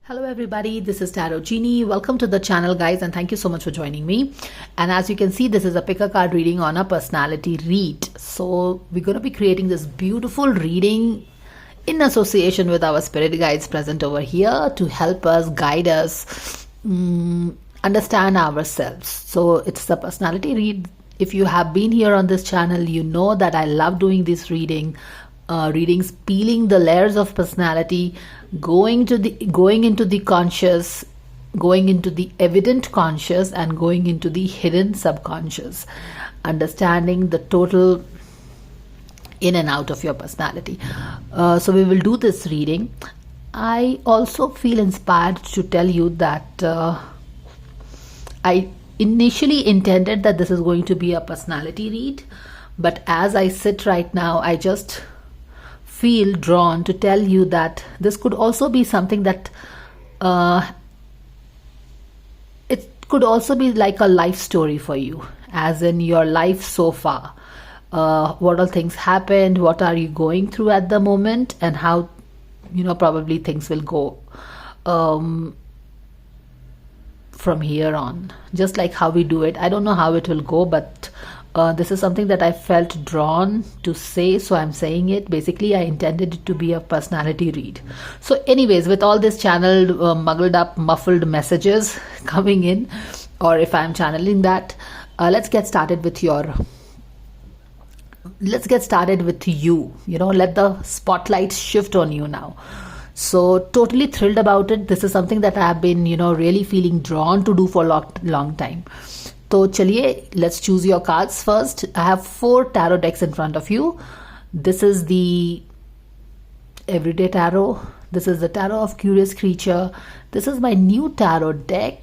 Hello everybody, this is Tarot Genie. Welcome to the channel guys and thank you so much for joining me. And as you can see, this is a pick a card reading on a personality read. So we're going to be creating this beautiful reading in association with our spirit guides present over here to help us, guide us, understand ourselves. So it's the personality read. If you have been here on this channel, you know that I love doing this readings, peeling the layers of personality, going into the conscious, going into the evident conscious, and going into the hidden subconscious, understanding the total in and out of your personality. So we will do this reading. I also feel inspired to tell you that I initially intended that this is going to be a personality read, but as I sit right now, I just feel drawn to tell you that this could also be something that it could also be like a life story for you, as in your life so far. What all things happened, what are you going through at the moment, and how probably things will go from here on. Just like how we do it, I don't know how it will go, but this is something that I felt drawn to say, so I'm saying it. Basically, I intended it to be a personality read. So anyways, with all this channeled, muffled messages coming in, or if I'm channeling that, let's get started with you. Let the spotlight shift on you now. So totally thrilled about it. This is something that I have been, really feeling drawn to do for a long time. So chaliye, let's choose your cards first. I have 4 tarot decks in front of you. This is the everyday tarot. This is the tarot of curious creature. This is my new tarot deck,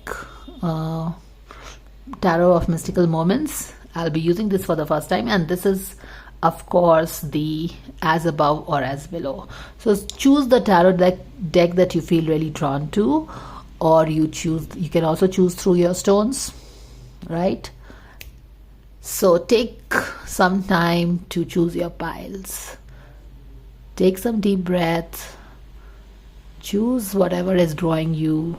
tarot of mystical moments. I'll be using this for the first time, and this is of course the as above or as below. So choose the tarot deck that you feel really drawn to, or you can also choose through your stones, right? So take some time to choose your piles. Take some deep breaths. Choose whatever is drawing you.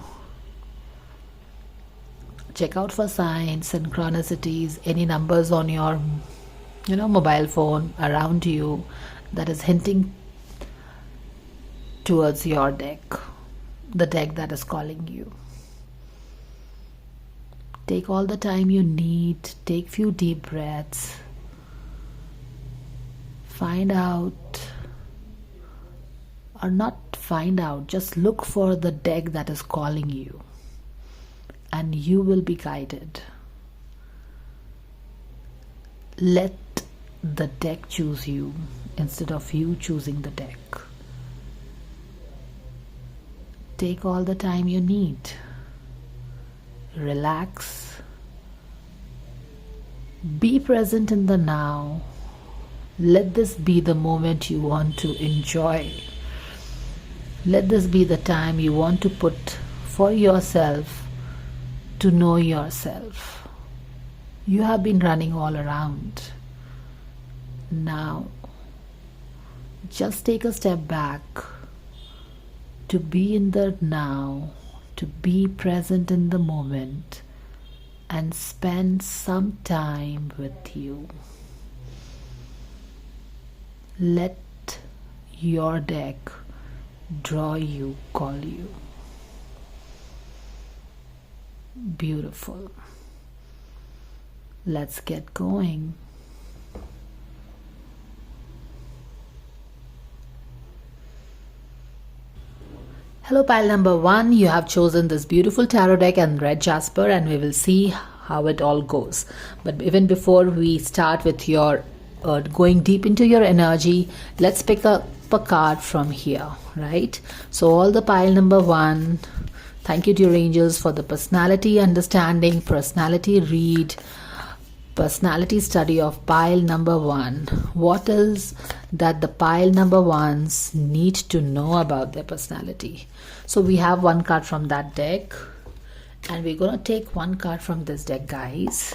Check out for signs, synchronicities, any numbers on your mobile phone around you that is hinting towards your deck, the deck that is calling you. Take all the time you need. Take few deep breaths. Find out, or not find out, just look for the deck that is calling you, and you will be guided. Let the deck choose you instead of you choosing the deck. Take all the time you need. Relax. Be present in the now. Let this be the moment you want to enjoy. Let this be the time you want to put for yourself to know yourself. You have been running all around. Now, just take a step back to be in the now, to be present in the moment, and spend some time with you. Let your deck draw you, call you. Beautiful. Let's get going. Hello pile number 1, you have chosen this beautiful tarot deck and red jasper, and we will see how it all goes. But even before we start with your going deep into your energy, let's pick up a card from here, right? So all the pile number 1, thank you dear angels for the personality understanding, personality read, personality study of pile number 1. What is that the pile number 1s need to know about their personality? So we have 1 card from that deck, and we're going to take 1 card from this deck, guys.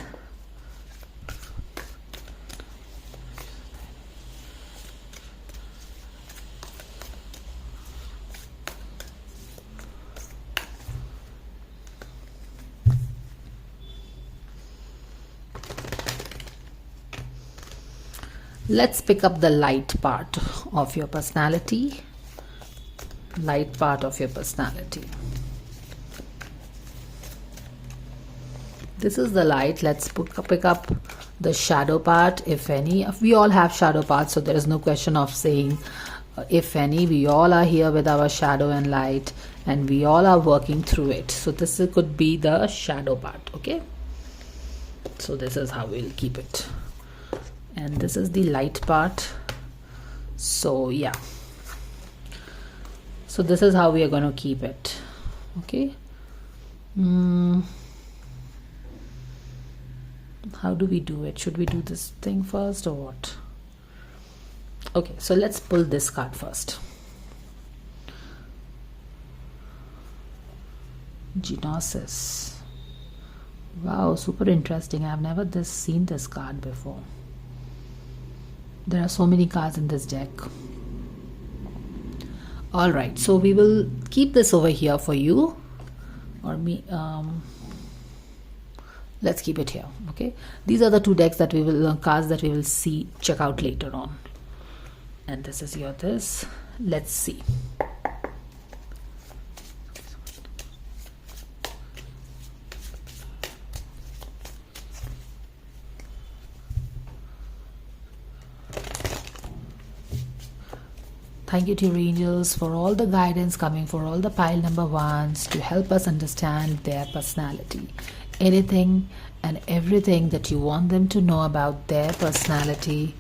Let's pick up the light part of your personality. Light part of your personality. This is the light. Let's pick up the shadow part, if any. We all have shadow parts, so there is no question of saying if any. We all are here with our shadow and light, and we all are working through it. So this could be the shadow part. Okay, so this is how we'll keep it, and this is the light part. So yeah, so this is how we are going to keep it. Okay. How do we do it? Should we do this thing first or what? Okay, so let's pull this card first. Genosis. Wow, super interesting. I've never seen this card before. There are so many cards in this deck. All right, so we will keep this over here for you, or me. Let's keep it here. Okay, these are the two decks that we will cards that we will check out later on, and this is your this. Let's see. Thank you to your angels for all the guidance coming for all the pile number ones to help us understand their personality. Anything and everything that you want them to know about their personality.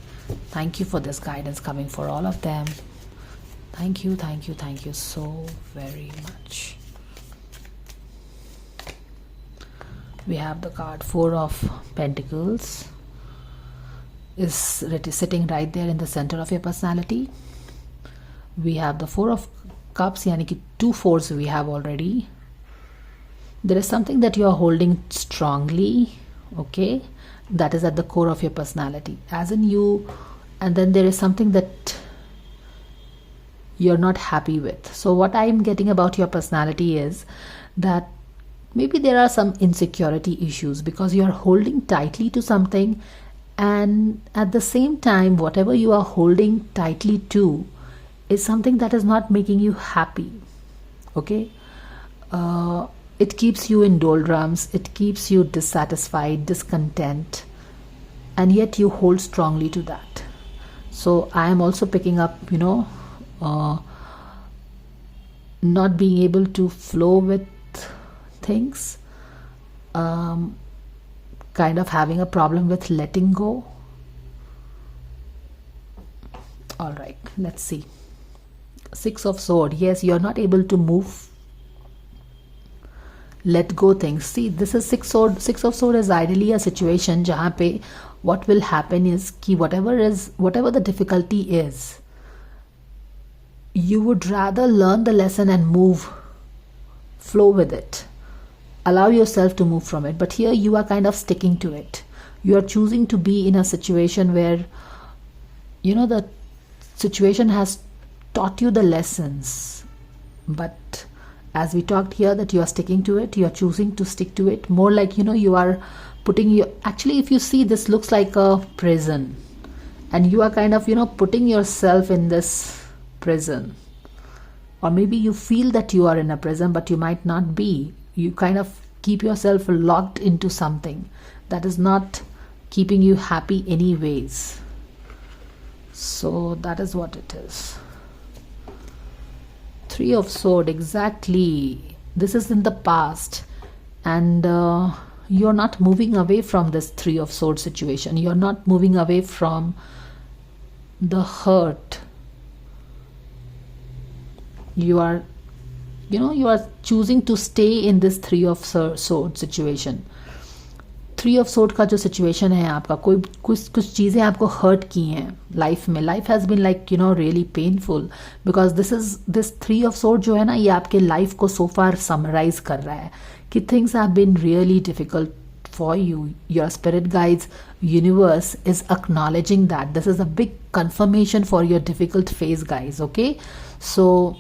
Thank you for this guidance coming for all of them. Thank you, thank you, thank you so very much. We have the card Four of Pentacles is sitting right there in the center of your personality. We have the Four of Cups, yani ki 2 fours we have already. There is something that you are holding strongly, okay, that is at the core of your personality, as in you, and then there is something that you're not happy with. So what I'm getting about your personality is that maybe there are some insecurity issues because you're holding tightly to something, and at the same time whatever you are holding tightly to is something that is not making you happy. Okay, it keeps you in doldrums, it keeps you dissatisfied, discontent, and yet you hold strongly to that. So I am also picking up, not being able to flow with things, kind of having a problem with letting go. All right, let's see. Six of Swords. Yes, you're not able to move, let go things. See, this is Six of Swords is ideally a situation jahan pe what will happen is ki whatever the difficulty is, you would rather learn the lesson and move, flow with it, allow yourself to move from it. But here you are kind of sticking to it. You are choosing to be in a situation where the situation has taught you the lessons, but as we talked here, that you are sticking to it, you are choosing to stick to it, more like you are putting your, actually if you see, this looks like a prison, and you are kind of putting yourself in this prison, or maybe you feel that you are in a prison but you might not be. You kind of keep yourself locked into something that is not keeping you happy anyways. So that is what it is. Three of Swords, exactly. This is in the past, and you're not moving away from this Three of Swords situation. You're not moving away from the hurt. You are choosing to stay in this Three of Swords situation. Three of Swords का जो situation है आपका, कुछ चीज़ें आपको hurt की हैं life में. Life has been like really painful because this Three of Swords जो है ना, ये आपके life को so far summarize कर रहा है कि things have been really difficult for you. Your spirit guides, universe is acknowledging that. This is a big confirmation for your difficult phase, guys. Okay, so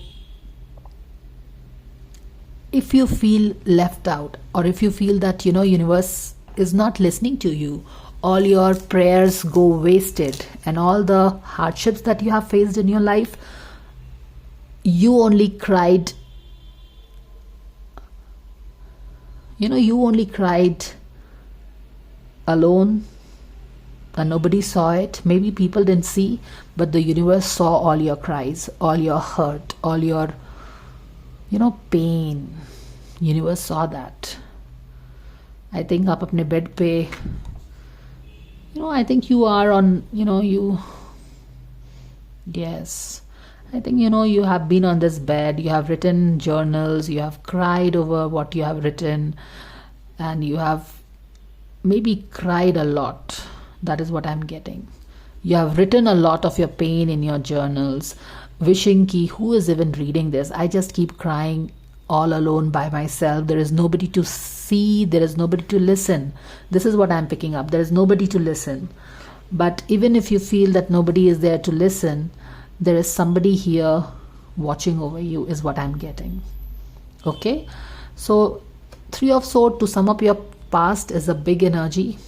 if you feel left out, or if you feel that universe is not listening to you, all your prayers go wasted, and all the hardships that you have faced in your life, you only cried, you only cried alone, and nobody saw it. Maybe people didn't see, but the universe saw all your cries, all your hurt, all your pain. Universe saw that. I think आप अपने bed पे, I think you are on, yes, I think you have been on this bed, you have written journals, you have cried over what you have written, and you have maybe cried a lot. That is what I'm getting. You have written a lot of your pain in your journals, wishing ki who is even reading this? I just keep crying all alone by myself. There is nobody to see, there is nobody to listen. This is what I'm picking up. There is nobody to listen. But even if you feel that nobody is there to listen, there is somebody here watching over you, is what I'm getting. Okay, so Three of Swords, to sum up your past, is a big energy,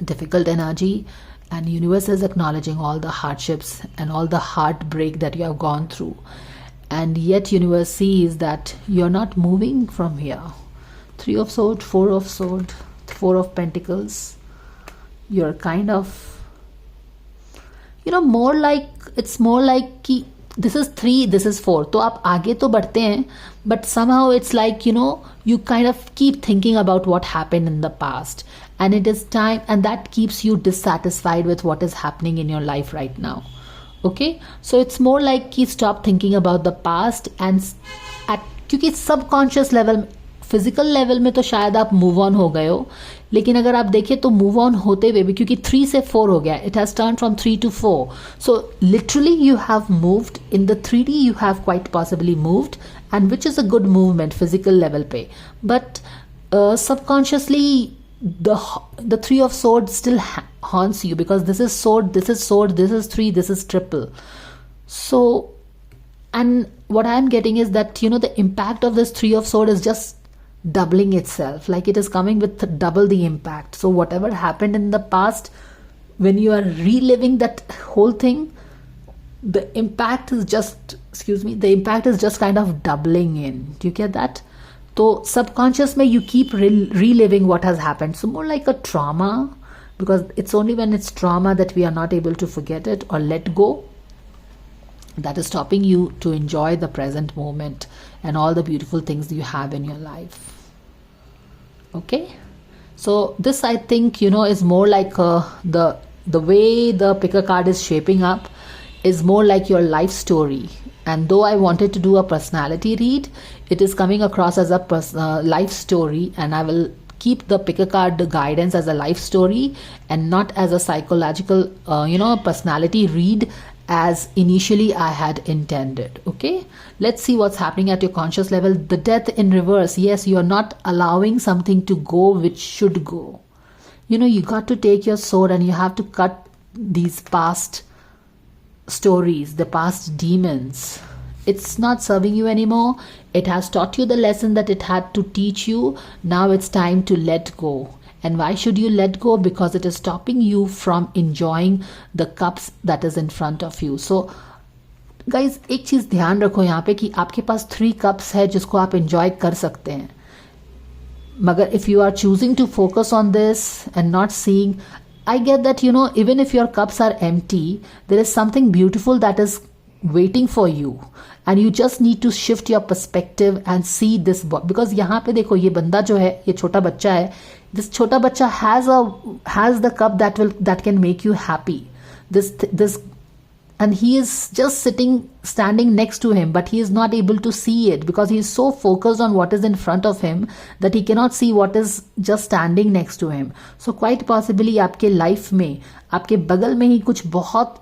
difficult energy, and universe is acknowledging all the hardships and all the heartbreak that you have gone through, and yet universe sees that you're not moving from here. Three of Swords, Four of Swords, Four of Pentacles. You're kind of, more like, it's more like कि this is 3, this is 4, तो आप आगे तो बढ़ते हैं, but somehow it's like you kind of keep thinking about what happened in the past, and it is time, and that keeps you dissatisfied with what is happening in your life right now. Okay, so it's more like कि stop thinking about the past, and क्योंकि subconscious level, physical level में तो शायद आप move on हो गए हो, लेकिन अगर आप देखें तो मूव ऑन होते हुए भी, क्योंकि 3 से 4 हो गया, it has turn from 3 to 4, so literally you have moved in the 3D, you have quite possibly moved, and which is a good movement physical level पे, but subconsciously the Three of Swords still haunts you, because this is sword, this is sword, this is 3, this is triple. So, and what I'm getting is that the impact of this Three of Swords is just doubling itself, like it is coming with double the impact. So whatever happened in the past, when you are reliving that whole thing, the impact is just, the impact is just kind of doubling in. Do you get that? So subconscious mein you keep reliving what has happened. So more like a trauma, because it's only when it's trauma that we are not able to forget it or let go, that is stopping you to enjoy the present moment and all the beautiful things you have in your life. Okay, so this I think is more like the way the picker card is shaping up is more like your life story. And though I wanted to do a personality read, it is coming across as a life story, and I will keep the picker card guidance as a life story and not as a psychological personality read as initially I had intended. Okay, let's see what's happening at your conscious level. The Death in reverse. Yes, you're not allowing something to go which should go. You got to take your sword and you have to cut these past stories, the past demons. It's not serving you anymore. It has taught you the lesson that it had to teach you. Now it's time to let go. And why should you let go? Because it is stopping you from enjoying the cups that is in front of you. So guys, एक चीज ध्यान रखो यहाँ पे कि आपके पास 3 cups है जिसको आप enjoy कर सकते हैं. मगर if you are choosing to focus on this and not seeing, I get that even if your cups are empty, there is something beautiful that is waiting for you, and you just need to shift your perspective and see this, because यहाँ पे देखो ये बंदा जो है, ये छोटा बच्चा है, this छोटा बच्चा has the cup that can make you happy, this and he is just standing next to him, but he is not able to see it because he is so focused on what is in front of him that he cannot see what is just standing next to him. So quite possibly आपके life में, आपके बगल में ही कुछ बहुत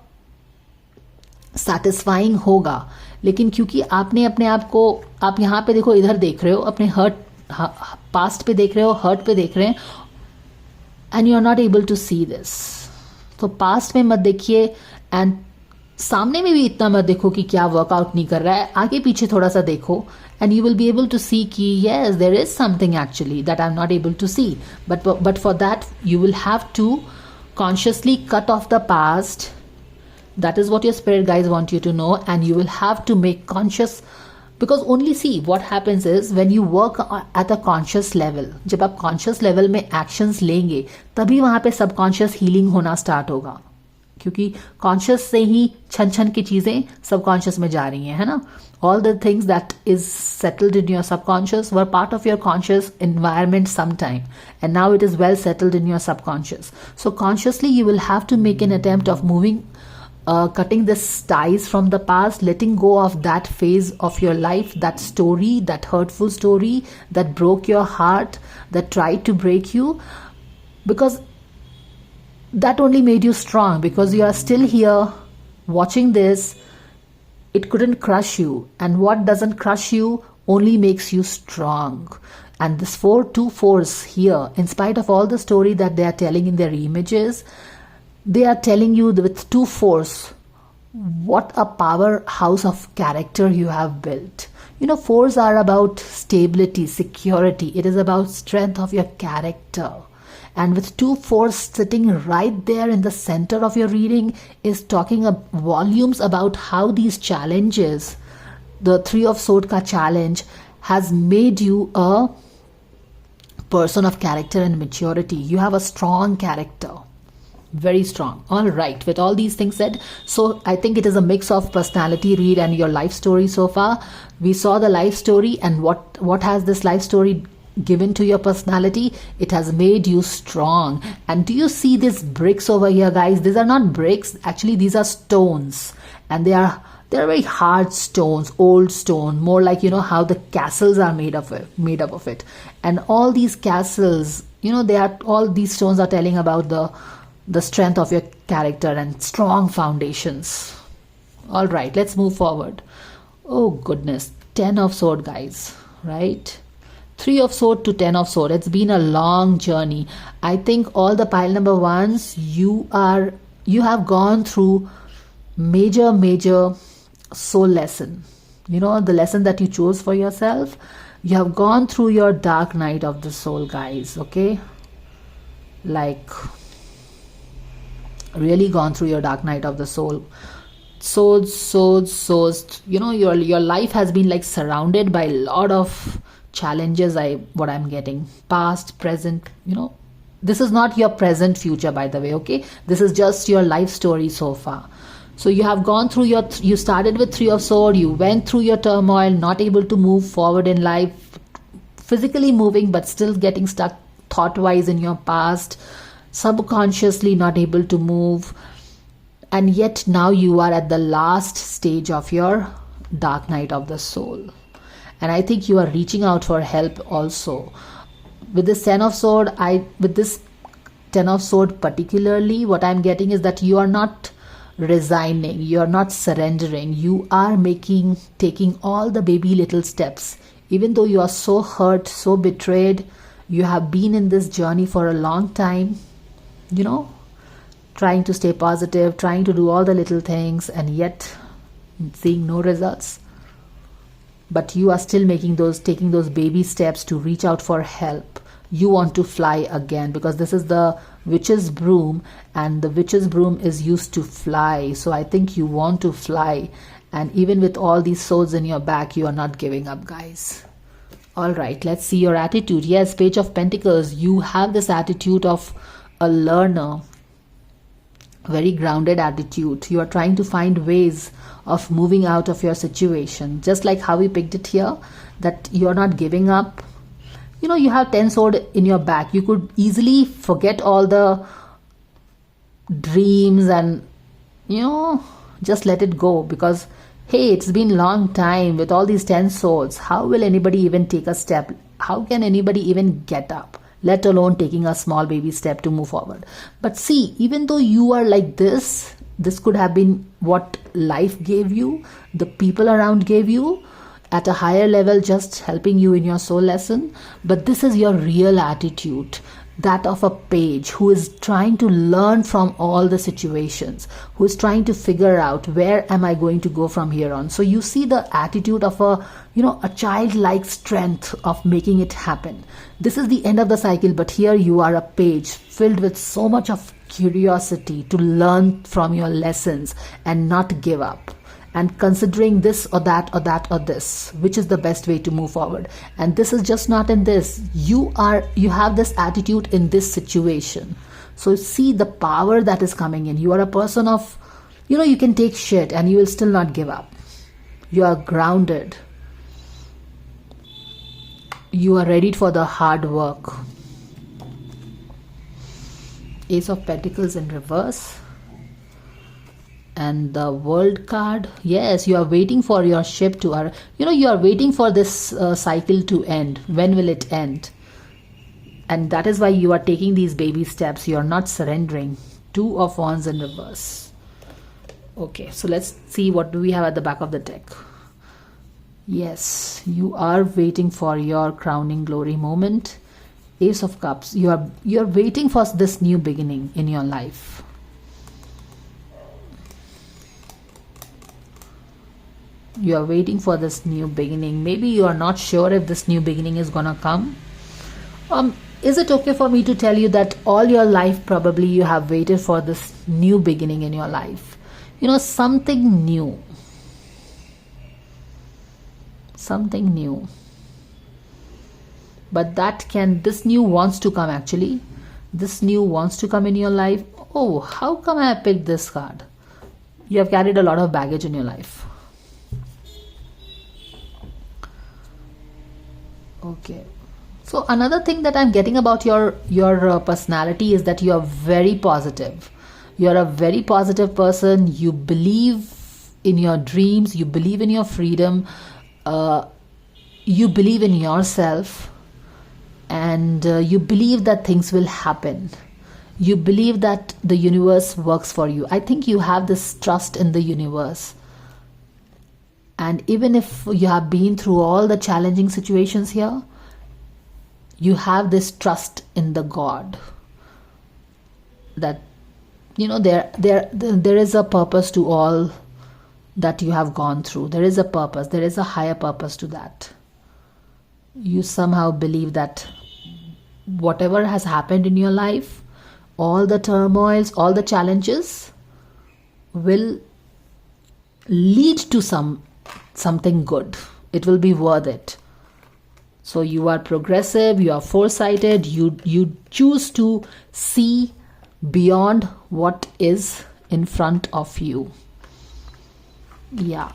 satisfying होगा, लेकिन क्योंकि आपने अपने आप को, आप यहाँ पे देखो, इधर देख रहे हो, अपने past पे देख रहे हो, hurt पे देख रहे हैं, and you are not able to see this. तो past में मत देखिए, and सामने में भी इतना मत देखो कि क्या वर्कआउट नहीं कर रहा है, आगे पीछे थोड़ा सा देखो, and you will be able to see ki, yes, there is something actually that I'm not able to see. But for that, you will have to consciously cut off the past. That is what your spirit guides want you to know, and you will have to make conscious, because only see what happens is when you work at a conscious level, जब आप conscious level में actions लेंगे तभी वहाँ पे subconscious healing होना start होगा, क्योंकि conscious से ही छन छन की चीजें subconscious में जा रही हैं, है ना. All the things that is settled in your subconscious were part of your conscious environment sometime, and now it is well settled in your subconscious. So consciously you will have to make an attempt of moving, cutting this ties from the past, letting go of that phase of your life, that story, that hurtful story that broke your heart, that tried to break you, because that only made you strong. Because you are still here watching this, it couldn't crush you, and what doesn't crush you only makes you strong. And this 424s here, in spite of all the story that they are telling in their images, they are telling you with 2-4s what a powerhouse of character you have built. You know, 4s are about stability, security. It is about strength of your character. And with 2-4s sitting right there in the center of your reading is talking volumes about how these challenges, the 3 of Swords ka challenge, has made you a person of character and maturity. You have a strong character. Very strong. All right, with all these things said, so I think it is a mix of personality read and your life story so far. We saw the life story, and what has this life story given to your personality? It has made you strong. And do you see these bricks over here, guys? These are not bricks, actually these are stones, and they're very hard stones, old stone, more like, you know, how the castles are made up of it. And all these castles, you know, all these stones are telling about the strength of your character and strong foundations. All right, let's move forward. Oh goodness, 10 of Swords, guys, right? 3 of Swords to 10 of Swords. It's been a long journey. I think all the pile number ones, you have gone through major soul lesson. You know, the lesson that you chose for yourself. You have gone through your dark night of the soul, guys, okay? Like, really gone through your dark night of the soul. Swords. You know, your life has been like surrounded by a lot of challenges. What I'm getting, past, present. You know, this is not your present future, by the way, okay? This is just your life story so far. So you have gone through you started with 3 of Swords, you went through your turmoil, not able to move forward in life, physically moving but still getting stuck thought-wise in your past, subconsciously not able to move, and yet now you are at the last stage of your dark night of the soul. And I think you are reaching out for help also. With this 10 of Swords, with this 10 of Swords particularly, what I'm getting is that you are not resigning, you are not surrendering, you are taking all the baby little steps. Even though you are so hurt, so betrayed, you have been in this journey for a long time, you know, trying to stay positive, trying to do all the little things, and yet seeing no results. But you are still taking those baby steps to reach out for help. You want to fly again, because this is the witch's broom, and the witch's broom is used to fly. So I think you want to fly, and even with all these swords in your back, you are not giving up, guys. All right, let's see your attitude. Yes, Page of Pentacles, you have this attitude of a learner, very grounded attitude. You are trying to find ways of moving out of your situation, just like how we picked it here, that you are not giving up. You know, you have 10 swords in your back. You could easily forget all the dreams and, you know, just let it go, because hey, it's been long time with all these 10 swords. How will anybody even take a step? How can anybody even get up, let alone taking a small baby step to move forward? But see, even though you are like this could have been what life gave you, the people around gave you at a higher level, just helping you in your soul lesson. But this is your real attitude. that of a page who is trying to learn from all the situations, who is trying to figure out where am I going to go from here on. So you see the attitude of a childlike strength of making it happen. This is the end of the cycle, but here you are a page filled with so much of curiosity to learn from your lessons and not give up, and considering this or that or that or this, which is the best way to move forward. And this is just not in this. You have this attitude in this situation. So see the power that is coming in. You are a person of, you can take shit and you will still not give up. You are grounded. You are ready for the hard work. Ace of Pentacles in reverse. And the World card. Yes, you are waiting for your ship to, you are waiting for this cycle to end. When will it end? And that is why you are taking these baby steps. You are not surrendering. Two of Wands in reverse. Okay, so let's see what do we have at the back of the deck. Yes, you are waiting for your crowning glory moment. Ace of Cups. You are waiting for this new beginning in your life. You are waiting for this new beginning. Maybe you are not sure if this new beginning is gonna come. Is it okay for me to tell you that all your life probably you have waited for this new beginning in your life? Something new. Something new. But this new wants to come actually. This new wants to come in your life. Oh, how come I picked this card? You have carried a lot of baggage in your life. Okay. So another thing that I'm getting about your personality is that you are very positive. You are a very positive person. You believe in your dreams. You believe in your freedom. You believe in yourself. And you believe that things will happen. You believe that the universe works for you. I think you have this trust in the universe. And even if you have been through all the challenging situations here, you have this trust in the God that, there is a purpose to all that you have gone through. There is a purpose. There is a higher purpose to that. You somehow believe that whatever has happened in your life, all the turmoils, all the challenges will lead to something good. It will be worth it. So you are progressive, you are foresighted, you choose to see beyond what is in front of you. Yeah.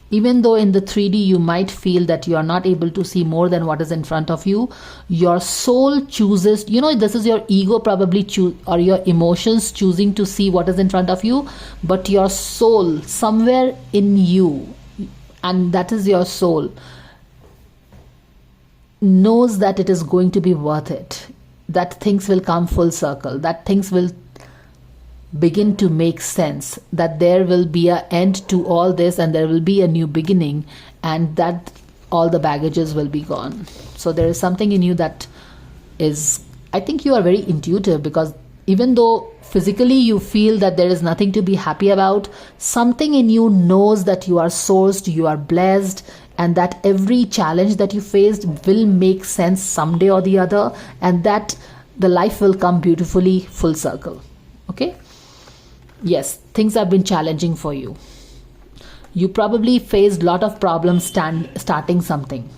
Even though in the 3D you might feel that you are not able to see more than what is in front of you, your soul chooses, this is your ego probably or your emotions choosing to see what is in front of you, but your soul somewhere in you, and that is your soul, knows that it is going to be worth it, that things will come full circle, that things will begin to make sense, that there will be an end to all this and there will be a new beginning, and that all the baggages will be gone. So there is something in you that is, I think you are very intuitive, because even though physically you feel that there is nothing to be happy about, something in you knows that you are sourced, you are blessed, and that every challenge that you faced will make sense someday or the other, and that the life will come beautifully full circle. Okay? Yes, things have been challenging for you. You probably faced a lot of problems starting something.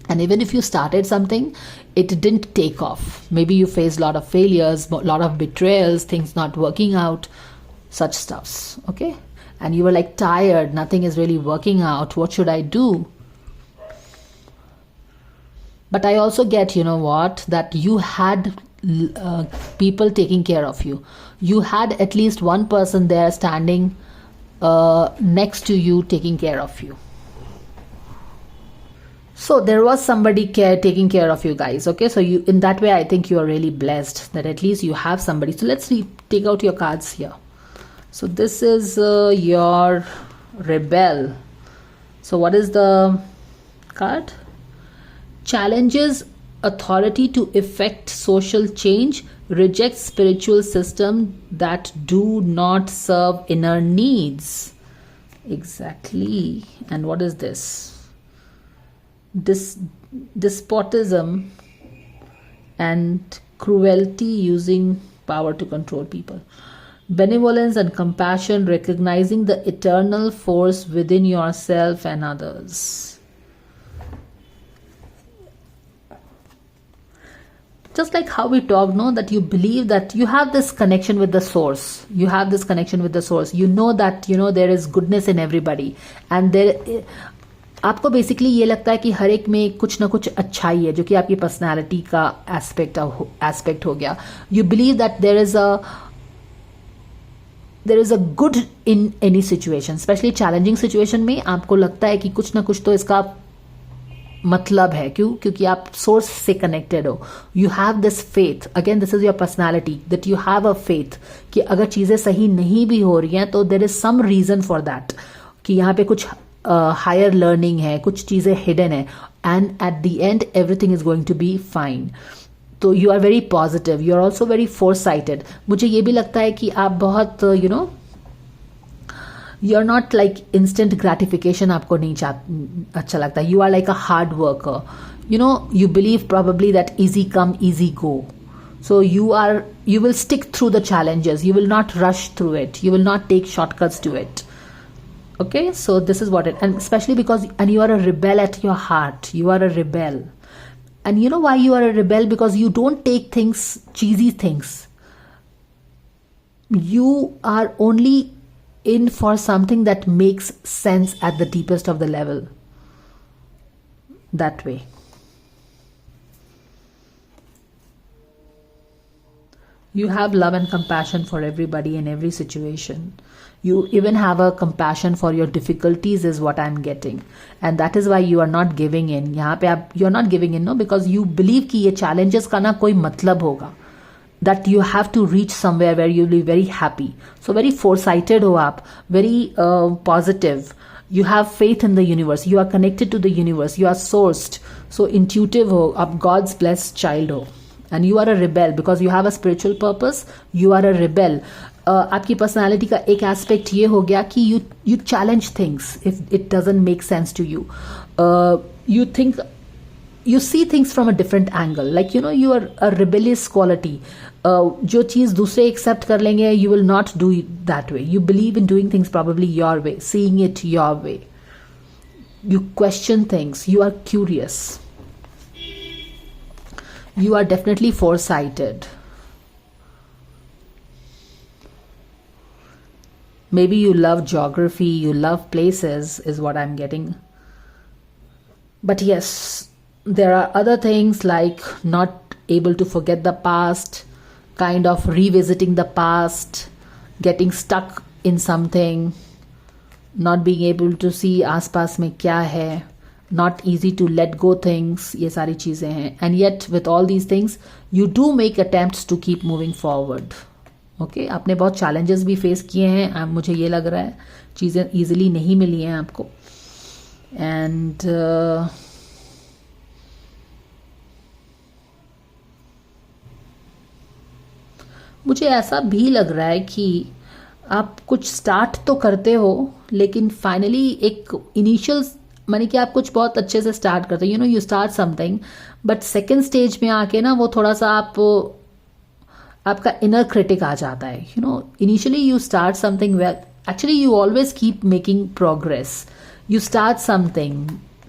And even if you started something, it didn't take off. Maybe you faced a lot of failures, a lot of betrayals, things not working out, such stuffs. Okay? And you were like tired, nothing is really working out. What should I do? But I also get, that you had people taking care of you. You had at least one person there standing next to you taking care of you. So there was somebody taking care of you guys. Okay, so you, in that way, I think you are really blessed that at least you have somebody. So let's take out your cards here. So this is your rebel. So what is the card? challenges authority to effect social change, rejects spiritual system that do not serve inner needs. Exactly. And what is this? Despotism and cruelty, using power to control people. Benevolence and compassion, recognizing the eternal force within yourself and others. Just like how we talk, no, that you believe that you have this connection with the source. You have this connection with the source. You know that, there is goodness in everybody. And there, आपको basically ये लगता है कि हर एक में कुछ ना कुछ अच्छाई है, जो कि आपकी पर्सनालिटी का एस्पेक्ट हो गया. You believe that there is a good in any situation, specially challenging situation में आपको लगता है कि कुछ ना कुछ तो इसका मतलब है. क्योंकि आप सोर्स से कनेक्टेड हो. You have this faith. Again this is your personality, that you have a faith कि अगर चीजें सही नहीं भी हो रही हैं तो there is some reason for that, कि यहाँ पे कुछ हायर लर्निंग है, कुछ चीजें हिडन है, and at the end everything is going to be fine. तो you are very positive. You are also very foresighted. मुझे ये भी लगता है कि आप बहुत you are not like instant gratification आपको नहीं अच्छा लगता. You are like a hard worker. You believe probably that easy come easy go. So you will stick through the challenges. You will not rush through it. You will not take shortcuts to it. Okay, so this is what and especially because, and you are a rebel at your heart. You are a rebel. And you know why you are a rebel? Because you don't take things, cheesy things. You are only in for something that makes sense at the deepest of the level. That way. You have love and compassion for everybody in every situation. You even have a compassion for your difficulties, is what I'm getting. And that is why you are not giving in. यहाँ पे आप, you are not giving in, no, because you believe कि ये challenges का ना कोई मतलब होगा. That you have to reach somewhere where you'll be very happy. So very foresighted ho aap, very positive. You have faith in the universe. You are connected to the universe. You are sourced. So intuitive ho, aap God's blessed child ho. And you are a rebel because you have a spiritual purpose. You are a rebel. आपकी personality का एक aspect ये हो गया कि you challenge things if it doesn't make sense to you. You see things from a different angle. Like, you are a rebellious quality. जो चीज़ दूसरे accept कर लेंगे, you will not do it that way. You believe in doing things probably your way, seeing it your way. You question things. You are curious. You are definitely foresighted. Maybe you love geography, you love places, is what I'm getting. But yes, there are other things like not able to forget the past, kind of revisiting the past, getting stuck in something, not being able to see आसपास में क्या है, not easy to let go things. ये सारी चीज़ें हैं. And yet with all these things, you do make attempts to keep moving forward. Okay आपने बहुत चैलेंजेस भी फेस किए हैं. मुझे ये लग रहा है चीज़ें ईजिली नहीं मिली हैं आपको. एंड मुझे ऐसा भी लग रहा है कि आप कुछ स्टार्ट तो करते हो, लेकिन फाइनली एक इनिशियल, माने कि आप कुछ बहुत अच्छे से स्टार्ट करते हो. You start something, but second stage में आके ना वो थोड़ा सा आपका इनर क्रिटिक आ जाता है. Initially you start something well, actually you always keep making progress. You start something,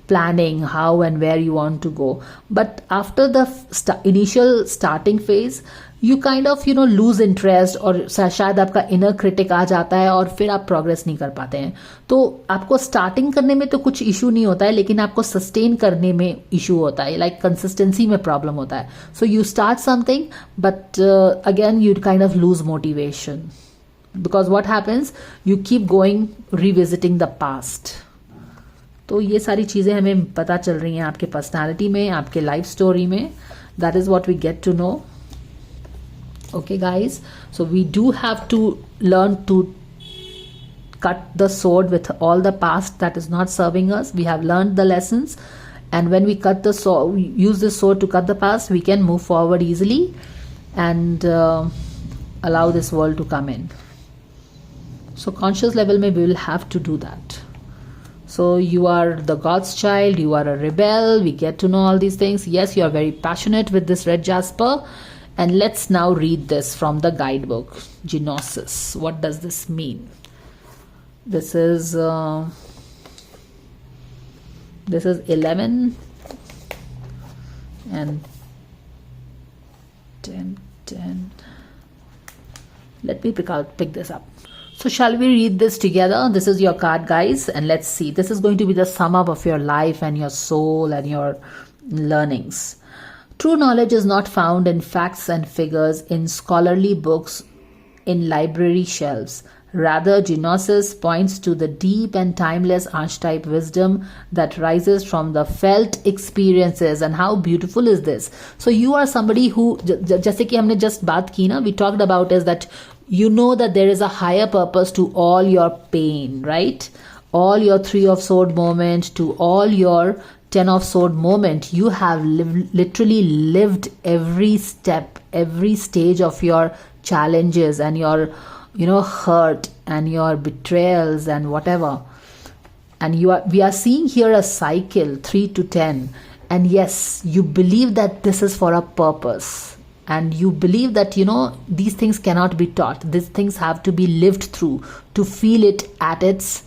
planning how and where you want to go, but after the initial starting phase you kind of lose interest, और शायद आपका inner critic आ जाता है और फिर आप progress नहीं कर पाते हैं. तो आपको starting करने में तो कुछ issue नहीं होता है, लेकिन आपको sustain करने में issue होता है, like consistency में problem होता है. So you start something but again you kind of lose motivation, because what happens, you keep going revisiting the past. तो ये सारी चीज़ें हमें पता चल रही हैं आपके पर्सनालिटी में, आपके लाइफ स्टोरी में. That is what we get to know. Okay guys, so we do have to learn to cut the sword with all the past that is not serving us. We have learned the lessons And when we cut the sword, we use this sword to cut the past, we can move forward easily and allow this world to come in. So conscious level we will have to do that. So you are the God's child, you are a rebel, we get to know all these things. Yes, you are very passionate with this red jasper. And let's now read this from the guidebook. Genosis. What does this mean? This is 11 and 10. Let me pick this up. So shall we read this together? This is your card, guys, and let's see. This is going to be the sum up of your life and your soul and your learnings. True knowledge is not found in facts and figures, in scholarly books, in library shelves. Rather, Genosis points to the deep and timeless archetype wisdom that rises from the felt experiences. And how beautiful is this? So you are somebody who, जैसे कि हमने just बात की ना, we talked about is that you know that there is a higher purpose to all your pain, right? All your 3 of sword moment to all your 10 of sword moment. You have literally lived every step, every stage of your challenges and your hurt and your betrayals and whatever. And we are seeing here a cycle 3 to 10. And yes, you believe that this is for a purpose. And you believe that, these things cannot be taught. These things have to be lived through to feel it at its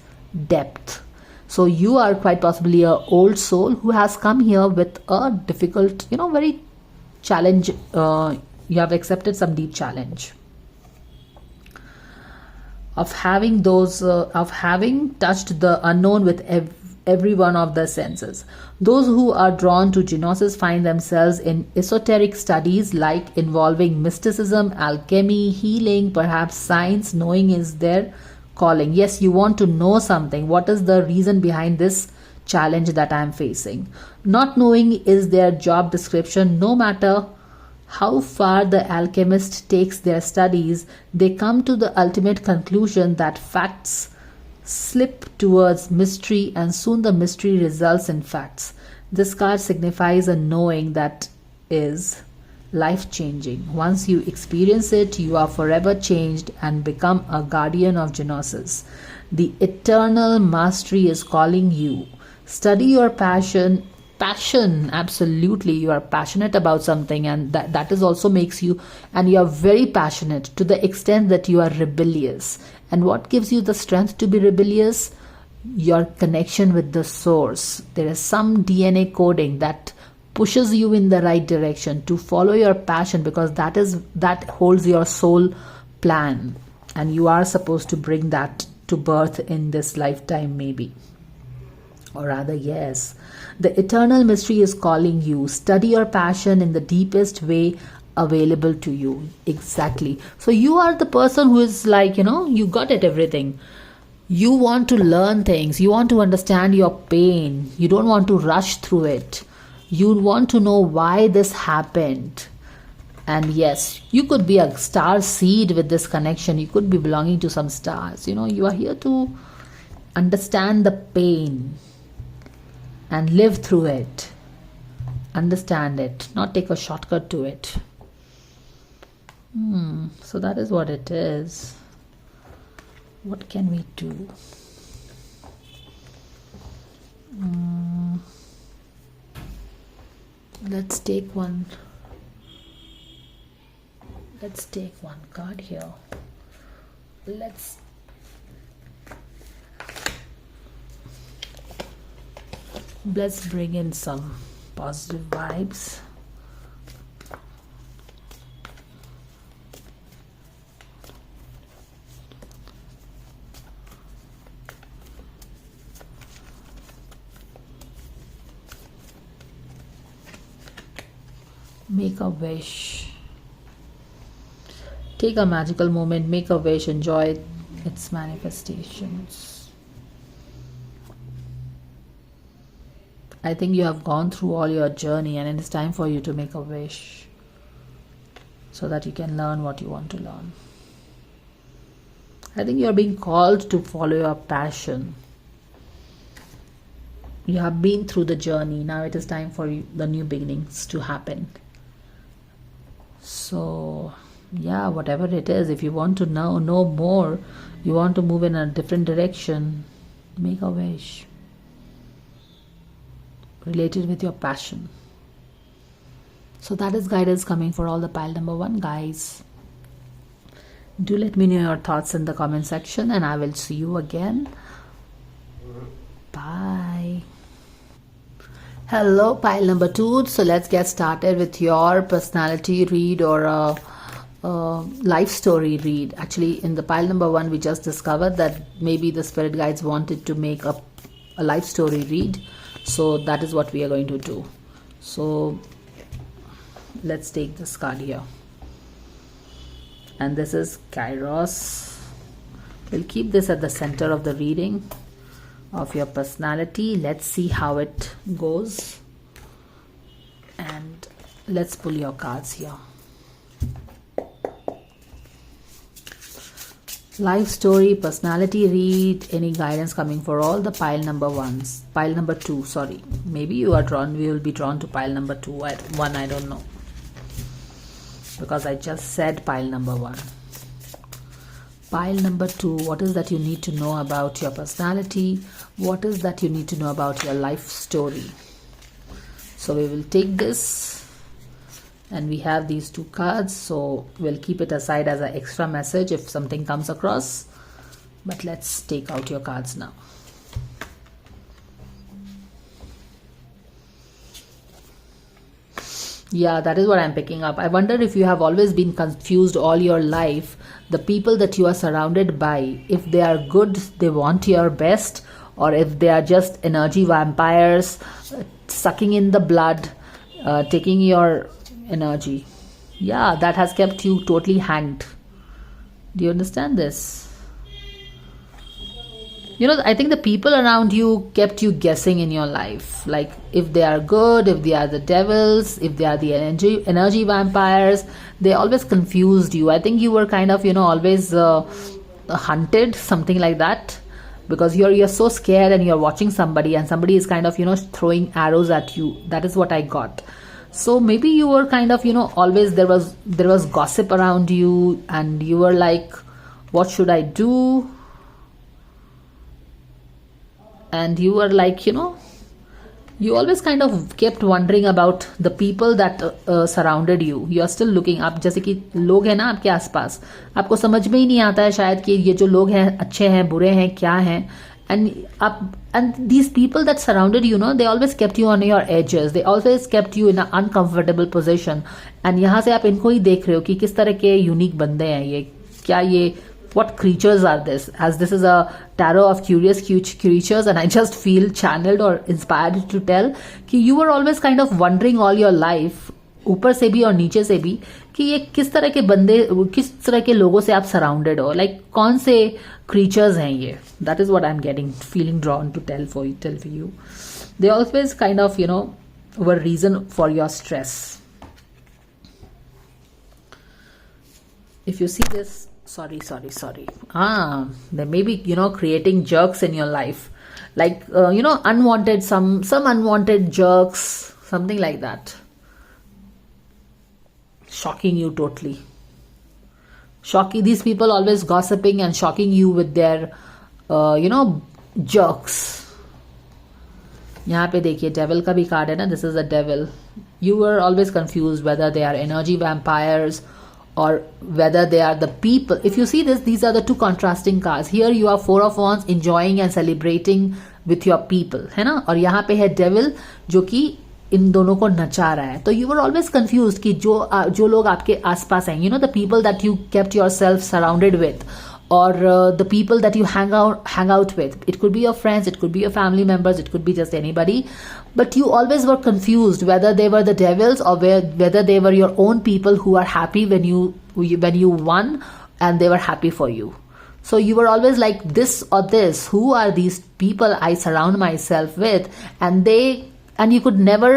depth. So you are quite possibly an old soul who has come here with a difficult, very challenge. You have accepted some deep challenge of having touched the unknown with every one of the senses. Those who are drawn to Genosis find themselves in esoteric studies like involving mysticism, alchemy, healing, perhaps science. Knowing is their calling. Yes, you want to know something. What is the reason behind this challenge that I am facing? Not knowing is their job description. No matter how far the alchemist takes their studies, they come to the ultimate conclusion that facts slip towards mystery, and soon the mystery results in facts. This card signifies a knowing that is life-changing. Once you experience it, you are forever changed and become a guardian of Genosis. The eternal mastery is calling you. Study your passion, absolutely. You are passionate about something, and that is also makes you, and you are very passionate to the extent that you are rebellious. And what gives you the strength to be rebellious? Your connection with the source. There is some DNA coding that pushes you in the right direction to follow your passion, because that holds your soul plan, and you are supposed to bring that to birth in this lifetime, maybe. Or rather, yes, the eternal mystery is calling you. Study your passion in the deepest way available to you. Exactly. So you are the person who is like, you got it, everything. You want to learn things. You want to understand your pain. You don't want to rush through it. You want to know why this happened. And yes, you could be a star seed with this connection. You could be belonging to some stars. You are here to understand the pain and live through it. Understand it, not take a shortcut to it. So that is what it is. What can we do? Let's take one card here. Let's bring in some positive vibes. Make a wish. Take a magical moment, make a wish, enjoy its manifestations. I think you have gone through all your journey, and it is time for you to make a wish so that you can learn what you want to learn. I think you are being called to follow your passion. You have been through the journey. Now it is time for the new beginnings to happen. So yeah, whatever it is, if you want to know more, you want to move in a different direction, make a wish related with your passion. So that is guidance coming for all the pile number 1 guys. Do let me know your thoughts in the comment section, and I will see you again. Bye. Hello pile number 2. So let's get started with your personality read or a life story read. Actually, in the pile number 1 we just discovered that maybe the spirit guides wanted to make a life story read. So that is what we are going to do. So let's take this card here, and this is Kairos. We'll keep this at the center of the reading of your personality. Let's see how it goes, and let's pull your cards here. Life story, personality read, any guidance coming for all the pile number 1s. Pile number 2, sorry. Maybe you are drawn, we will be drawn to pile number 2. 1, I don't know. Because I just said pile number 1. Pile number 2, what is that you need to know about your personality? What is that you need to know about your life story? So we will take this, and we have these 2 cards, so we'll keep it aside as an extra message if something comes across. But let's take out your cards now. Yeah, that is what I'm picking up. I wonder if you have always been confused all your life. The people that you are surrounded by, if they are good, they want your best, or if they are just energy vampires, sucking in the blood, taking your energy. Yeah, that has kept you totally hanged. Do you understand this? You know, I think the people around you kept you guessing in your life, like if they are good, if they are the devils, if they are the energy vampires. They always confused you. I think you were kind of, you know, always hunted, something like that, because you're so scared and you're watching somebody, and somebody is kind of, you know, throwing arrows at you. That is what I got. So maybe you were kind of, you know, always there was gossip around you, and you were like, what should I do? And you were like, you know, you always kind of kept wondering about the people that surrounded you. You are still looking up, जैसे कि लोग हैं ना आपके आसपास, आपको समझ में ही नहीं आता है शायद कि ये जो लोग हैं अच्छे हैं, बुरे हैं, क्या हैं. And these people that surrounded you, know, they always kept you on your edges. They always kept you in an uncomfortable position. And यहाँ से आप इनको ही देख रहे हो कि किस तरह के यूनिक बंदे हैं ये, क्या ये, what creatures are this? As this is a tarot of curious creatures, and I just feel channeled or inspired to tell कि you were always kind of wondering all your life, ऊपर से भी और नीचे से भी, कि ये किस तरह के बंदे, किस तरह के लोगों से आप सराउंडेड हो, लाइक कौन से creatures हैं ये. That is what I'm feeling drawn to tell for you. They always kind of, you know, were reason for your stress. If you see this, sorry. They may be, you know, creating jerks in your life, like you know, unwanted, some unwanted jerks, something like that, shocking you totally. Shocking, these people always gossiping and shocking you with their you know, jerks. यहाँ पे देखिए devil का भी card है ना, this is a devil. You were always confused whether they are energy vampires or whether they are the people. If you see this, these are the two contrasting cards. Here you are 4 of Wands, enjoying and celebrating with your people, है ना, और यहाँ पे है devil जो कि इन दोनों को नचा रहा है. तो you were always confused कि जो लोग आपके आसपास हैं, you know, the people that you kept yourself surrounded with, or the people that you hang out with. It could be your friends, it could be your family members, it could be just anybody. But you always were confused whether they were the devils or whether they were your own people who are happy when you won and they were happy for you. So you were always like this or this. Who are these people I surround myself with? And they and you could never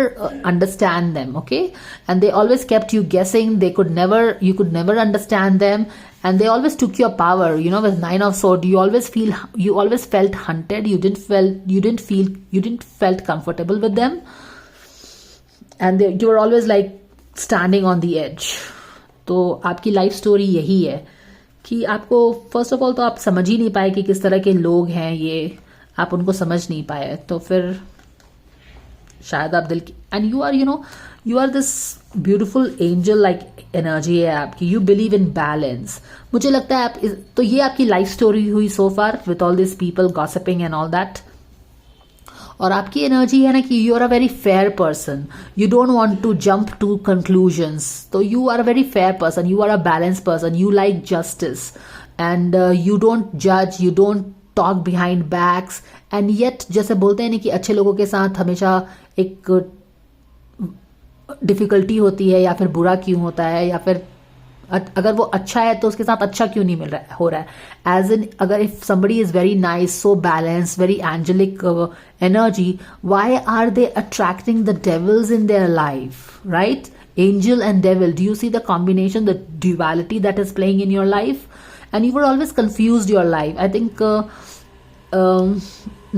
understand them, okay? And they always kept you guessing. You could never understand them, and they always took your power. With Nine of Swords, you always felt hunted. You didn't felt comfortable with them, and you were always like standing on the edge. तो आपकी life story यही है कि आपको first of all तो आप समझ ही नहीं पाए कि किस तरह के लोग हैं ये, आप उनको समझ नहीं पाए, तो फिर शायद आप दिल की, and you are this beautiful angel like energy है आपकी. You believe in balance. मुझे लगता है आप तो ये आपकी लाइफ स्टोरी हुई so far with all this people gossiping and all that. और आपकी एनर्जी है ना कि you are a very fair person. You don't want to jump to conclusions. तो you are a very fair person. You are a balance person. You like justice and you don't जज. You don't talk behind backs. And yet जैसे बोलते हैं ना कि अच्छे लोगों के साथ हमेशा एक डिफिकल्टी होती है, या फिर बुरा क्यों होता है, या फिर अगर वो अच्छा है तो उसके साथ अच्छा क्यों नहीं हो रहा है. एज इन अगर if somebody is very nice, so balance, very angelic energy, why are they attracting the devils in their life, right? Angel and devil, do you see the combination, the duality that is playing in your life? And you were always confused your life, I think.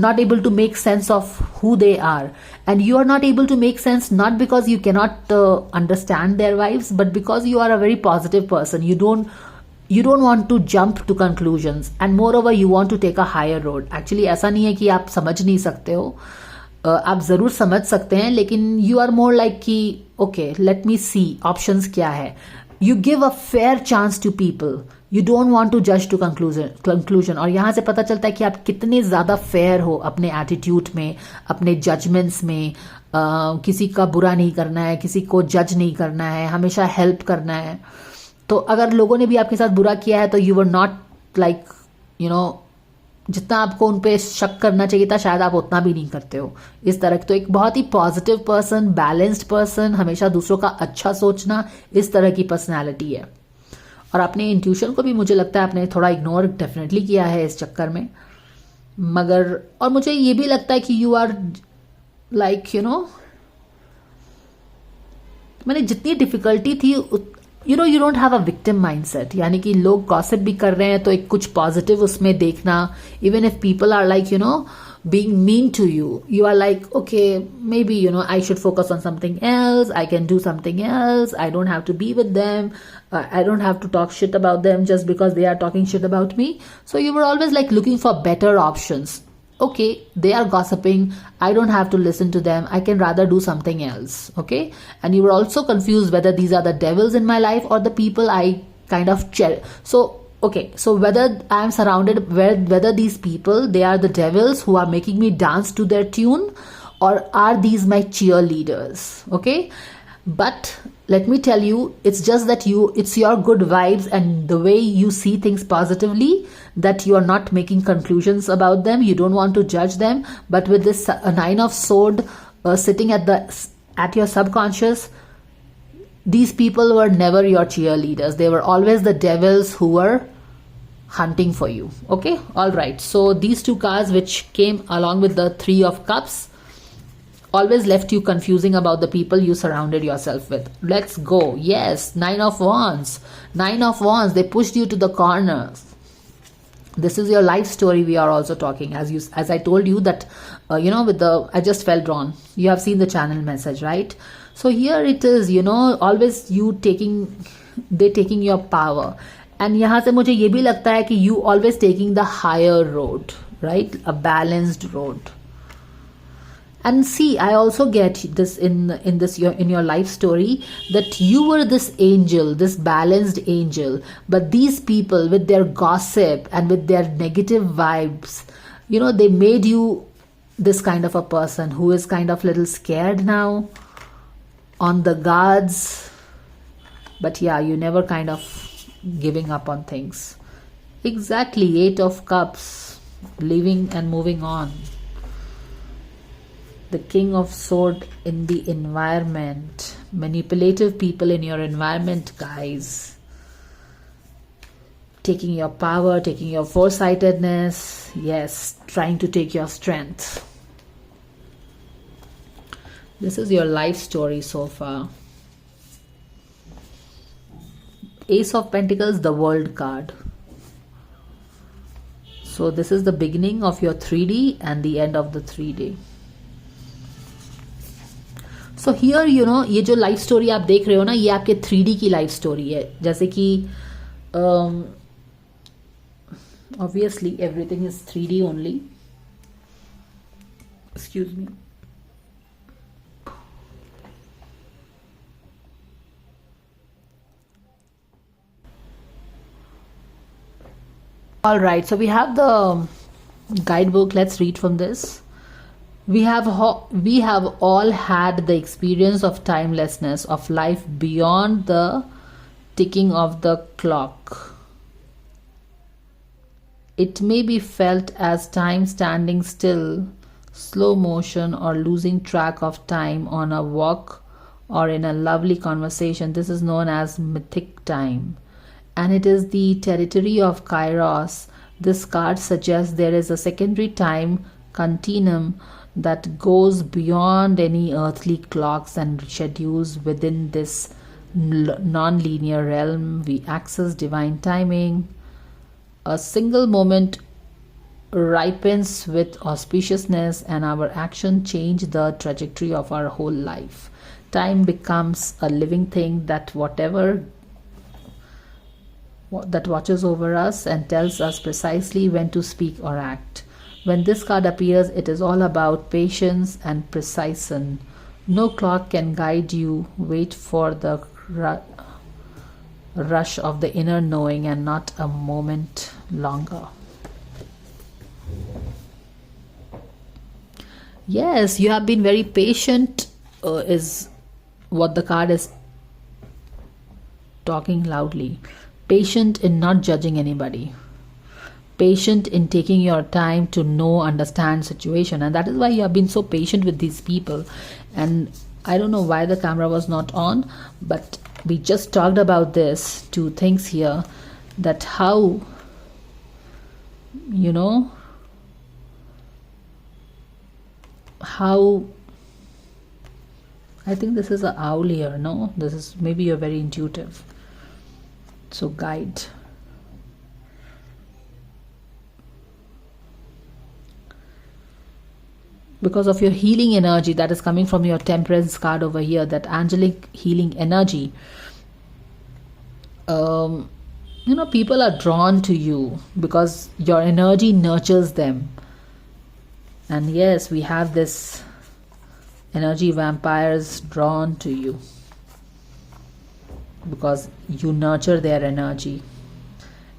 Not able to make sense of who they are, and you are not able to make sense not because you cannot understand their lives, but because you are a very positive person. You don't want to jump to conclusions, and moreover you want to take a higher road. Actually ऐसा नहीं है कि आप समझ नहीं सकते हो, आप जरूर समझ सकते हैं, लेकिन you are more like कि okay, let me see options क्या है. You give a fair chance to people. You don't want to judge to conclusion. और यहाँ से पता चलता है कि आप कितने ज़्यादा फेयर हो अपने एटीट्यूड में, अपने जजमेंट्स में. किसी का बुरा नहीं करना है, किसी को जज नहीं करना है, हमेशा हेल्प करना है. तो अगर लोगों ने भी आपके साथ बुरा किया है तो यू वर नॉट लाइक जितना आपको उन पे शक करना चाहिए था शायद आप उतना भी नहीं करते हो इस तरह. तो एक बहुत ही पॉजिटिव पर्सन, बैलेंस्ड पर्सन, हमेशा दूसरों का अच्छा सोचना, इस तरह की पर्सनैलिटी है. और अपने इंट्यूशन को भी मुझे लगता है आपने थोड़ा इग्नोर डेफिनेटली किया है इस चक्कर में. मगर और मुझे ये भी लगता है कि यू आर लाइक मैंने जितनी डिफिकल्टी थी you don't have a victim mindset. यानी कि लोग गॉसिप भी कर रहे हैं तो एक कुछ पॉजिटिव उसमें देखना. Even if people are like being mean to you, you are like, okay, maybe I should focus on something else, I can do something else, I don't have to be with them, I don't have to talk shit about them just because they are talking shit about me. So you were always like looking for better options. Okay, they are gossiping, I don't have to listen to them, I can rather do something else. Okay, and you were also confused whether these are the devils in my life or the people I kind of so whether I am surrounded, whether these people, they are the devils who are making me dance to their tune, or are these my cheerleaders? Okay, but let me tell you, it's just that it's your good vibes and the way you see things positively that you are not making conclusions about them. You don't want to judge them, but with this Nine of Swords sitting at your subconscious, these people were never your cheerleaders. They were always the devils who were hunting for you. Okay, all right. So these two cards which came along with the Three of Cups always left you confusing about the people you surrounded yourself with. Let's go. Yes, Nine of Wands. Nine of Wands, they pushed you to the corner. This is your life story we are also talking. As I told you that I just felt drawn. You have seen the channel message, right? So here it is, always they taking your power. And यहाँ से मुझे ये भी लगता है कि you always taking the higher road, right? A balanced road. And see, I also get this in your life story that you were this angel, this balanced angel, but these people with their gossip and with their negative vibes, they made you this kind of a person who is kind of little scared now, on the guards. But yeah, you never kind of giving up on things. Exactly, Eight of Cups, living and moving on. The King of Swords in the environment. Manipulative people in your environment, guys. Taking your power, taking your foresightedness. Yes, trying to take your strength. This is your life story so far. Ace of Pentacles, the World card. So this is the beginning of your 3D and the end of the 3D. So here you know ये जो life story आप देख रहे हो ना, ये आपके 3D की लाइफ स्टोरी है. जैसे कि obviously everything is 3D only. Excuse me. All right, so we have the guidebook. Let's read from this. We have all had the experience of timelessness of life beyond the ticking of the clock. It may be felt as time standing still, slow motion, or losing track of time on a walk or in a lovely conversation. This is known as mythic time, and it is the territory of Kairos. This card suggests there is a secondary time continuum that goes beyond any earthly clocks and schedules. Within this non-linear realm, we access divine timing. A single moment ripens with auspiciousness, and our action change the trajectory of our whole life. Time becomes a living thing that watches over us and tells us precisely when to speak or act. When this card appears, it is all about patience and precision. No clock can guide you. Wait for the rush of the inner knowing and not a moment longer. Yes, you have been very patient, is what the card is talking loudly. Patient in not judging anybody. Patient in taking your time to know, understand situation. And that is why you have been so patient with these people. And I don't know why the camera was not on, but we just talked about this two things here, that how, you know, how, I think this is an owl here, no? This is, maybe you're very intuitive. So guide. Because of your healing energy that is coming from your Temperance card over here, that angelic healing energy, you know, people are drawn to you because your energy nurtures them. And yes, we have this energy vampires drawn to you because you nurture their energy,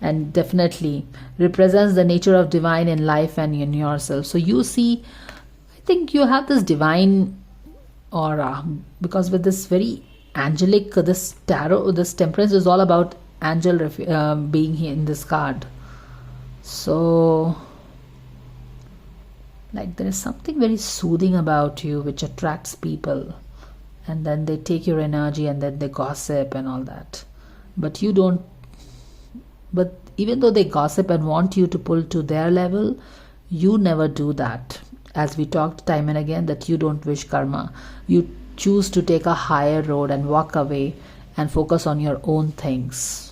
and definitely represents the nature of divine in life and in yourself. So you see, I think you have this divine aura, because with this very angelic, this tarot, this Temperance is all about angel being here in this card. So like there is something very soothing about you which attracts people, and then they take your energy and then they gossip and all that, but you don't. But even though they gossip and want you to pull to their level, you never do that. As we talked time and again, that you don't wish karma. You choose to take a higher road and walk away and focus on your own things.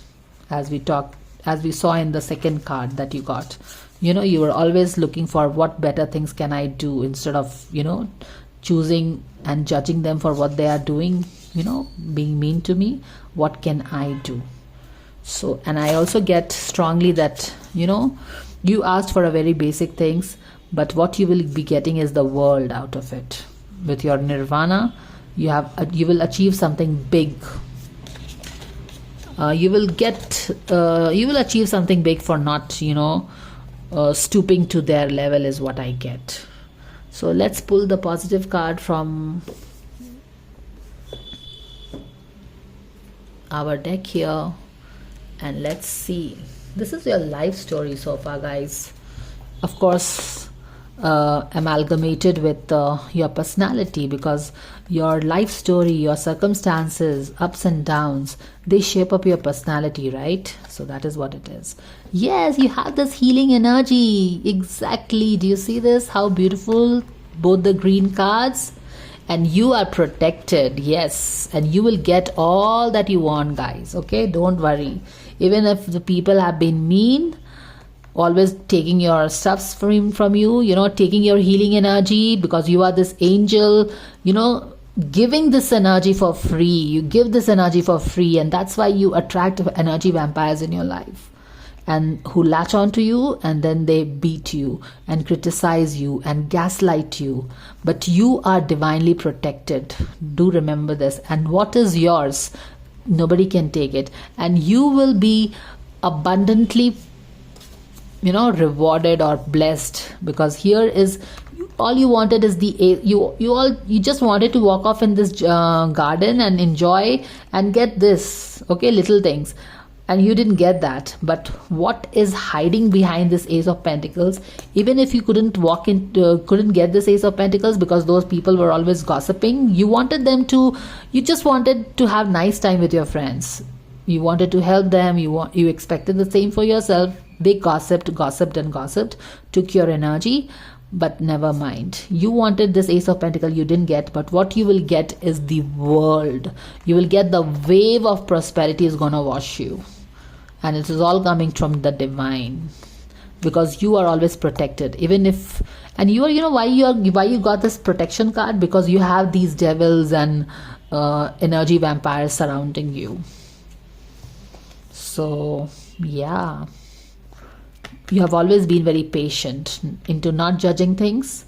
As we saw in the second card that you got, you know, you were always looking for what better things can I do, instead of, you know, choosing and judging them for what they are doing, you know, being mean to me. What can I do? So, and I also get strongly that, you know, you asked for a very basic things, but what you will be getting is the world out of it. With your nirvana, you will achieve something big. You will achieve something big for not, you know, stooping to their level, is what I get. So let's pull the positive card from our deck here, and let's see. This is your life story so far, guys. Of course, amalgamated with your personality, because your life story, your circumstances, ups and downs, they shape up your personality, right? So that is what it is. Yes, you have this healing energy. Exactly. Do you see this? How beautiful, both the green cards. and you are protected. Yes, and you will get all that you want, guys. Okay, don't worry. Even if the people have been mean, always taking your stuffs from you, taking your healing energy, because you are this angel, giving this energy for free. You give this energy for free, and that's why you attract energy vampires in your life, and who latch onto you, and then they beat you and criticize you and gaslight you. But you are divinely protected. Do remember this. And what is yours, nobody can take it, and you will be abundantly rewarded or blessed, because here is all you wanted is you just wanted to walk off in this garden and enjoy and get this, okay, little things, and you didn't get that. But what is hiding behind this Ace of Pentacles? Even if you couldn't get this Ace of Pentacles because those people were always gossiping, you just wanted to have nice time with your friends. You wanted to help them. You expected the same for yourself. They gossiped, took your energy, but never mind. You wanted this Ace of Pentacles, you didn't get, but what you will get is the world. You will get the wave of prosperity is gonna wash you, and it is all coming from the divine, because you are always protected. Even if, and you are, why you got this protection card? Because you have these devils and energy vampires surrounding you. So yeah, you have always been very patient into not judging things,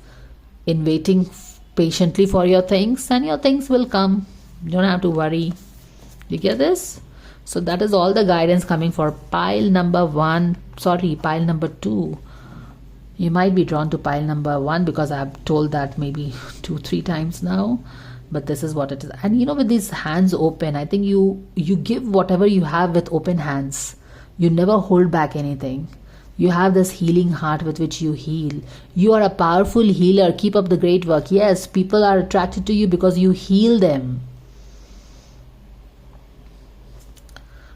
in waiting patiently for your things, and your things will come. You don't have to worry. You get this? So that is all the guidance coming for pile number 2. You might be drawn to pile number 1 because I have told that maybe 2-3 times now, but this is what it is. And with these hands open, I think you give whatever you have with open hands. You never hold back anything. You have this healing heart with which you heal. You are a powerful healer. Keep up the great work. Yes, people are attracted to you because you heal them.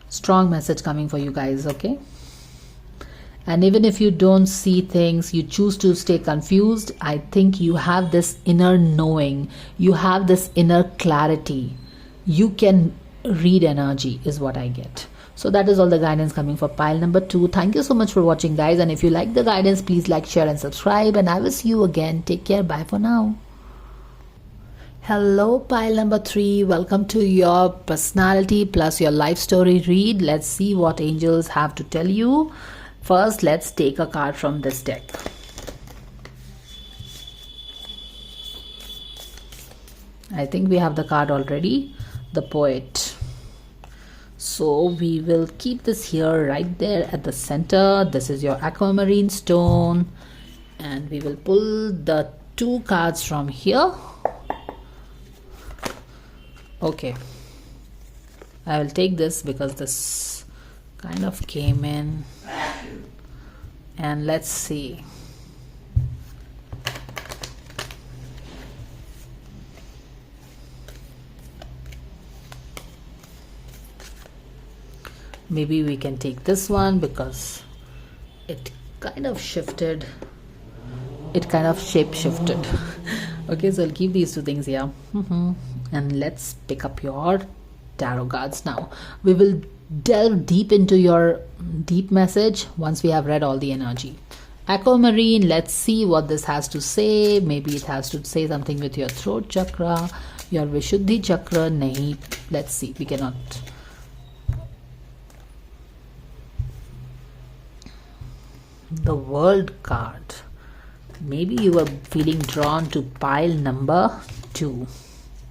Strong message coming for you guys, okay? And even if you don't see things, you choose to stay confused, I think you have this inner knowing. You have this inner clarity. You can read energy is what I get. So that is all the guidance coming for pile number 2. Thank you so much for watching, guys. And if you like the guidance, please like, share and subscribe. And I will see you again. Take care. Bye for now. Hello, pile number 3. Welcome to your personality plus your life story read. Let's see what angels have to tell you. First, let's take a card from this deck. I think we have the card already. The Poet. So we will keep this here right there at the center. This is your aquamarine stone, and we will pull the 2 cards from here. Okay, I will take this because this kind of came in, and let's see. Maybe we can take this one because it kind of shifted. It kind of shape shifted. Okay, so I'll keep these 2 things here. And let's pick up your tarot cards now. We will delve deep into your deep message once we have read all the energy. Aquamarine, let's see what this has to say. Maybe it has to say something with your throat chakra, your Vishuddhi chakra. Nahi. Let's see. We cannot. The World card. Maybe you were feeling drawn to pile number 2.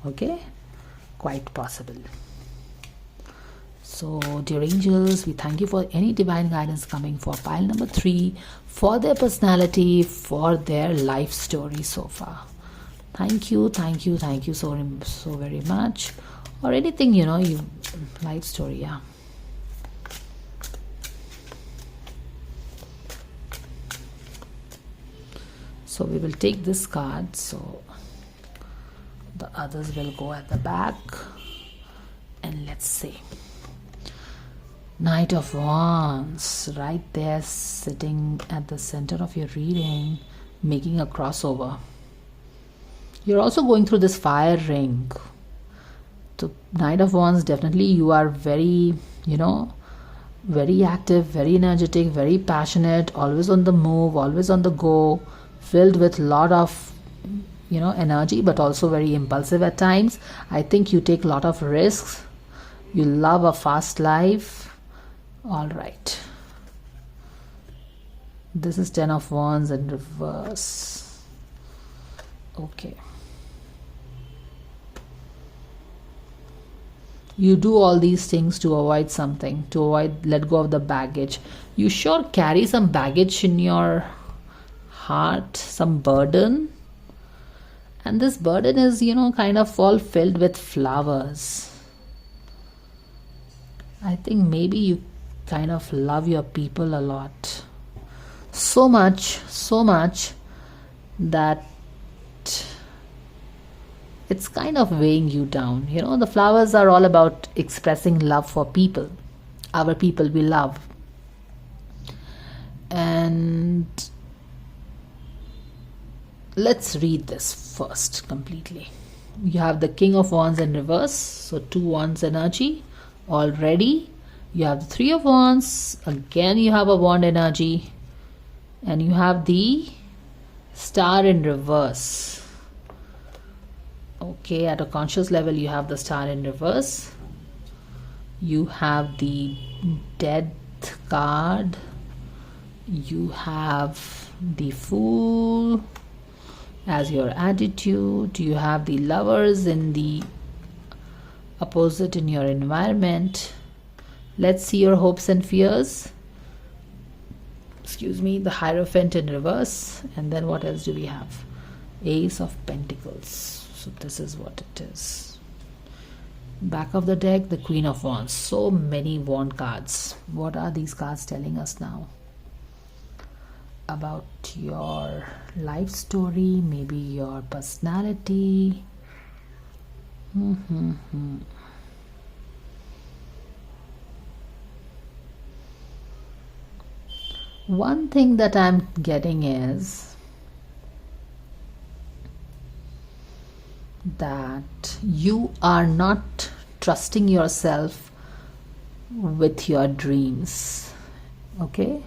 Okay, quite possible. So dear angels, we thank you for any divine guidance coming for pile number 3, for their personality, for their life story so far. Thank you so very much. Or anything, you life story. Yeah. So we will take this card, so the others will go at the back, and let's see. Knight of Wands, right there sitting at the center of your reading, making a crossover. You're also going through this fire ring. The Knight of Wands, definitely you are very, very active, very energetic, very passionate, always on the move, always on the go, filled with a lot of energy, but also very impulsive at times. I think you take a lot of risks. You love a fast life. All right. This is 10 of Wands in reverse. Okay. You do all these things to avoid something, to let go of the baggage. You sure carry some baggage in your heart, some burden. And this burden is, kind of all filled with flowers. I think maybe you kind of love your people a lot. So much that it's kind of weighing you down. The flowers are all about expressing love for people, our people we love. And let's read this first completely. You have the King of Wands in reverse, so 2 Wands energy already. You have the 3 of Wands, again you have a Wand energy, and you have the Star in reverse. Okay, at a conscious level you have the Star in reverse. You have the Death card. You have the Fool as your attitude. You have the Lovers in the opposite in your environment. Let's see your hopes and fears. Excuse me, the Hierophant in reverse. And then what else do we have? Ace of Pentacles. So this is what it is. Back of the deck, the Queen of Wands. So many wand cards. What are these cards telling us now? About your life story, maybe your personality. One thing that I'm getting is that you are not trusting yourself with your dreams. Okay,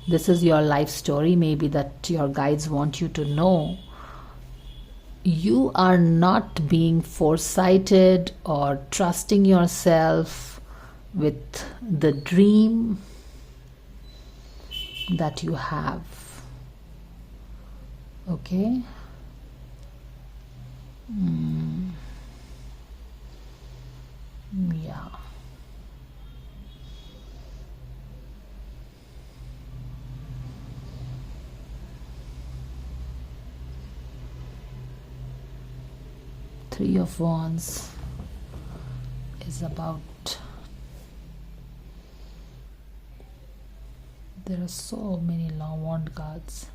this is your life story, maybe that your guides want you to know. You are not being foresighted or trusting yourself with the dream that you have. Okay. Yeah. Three of Wands is about, there are so many long wand cards.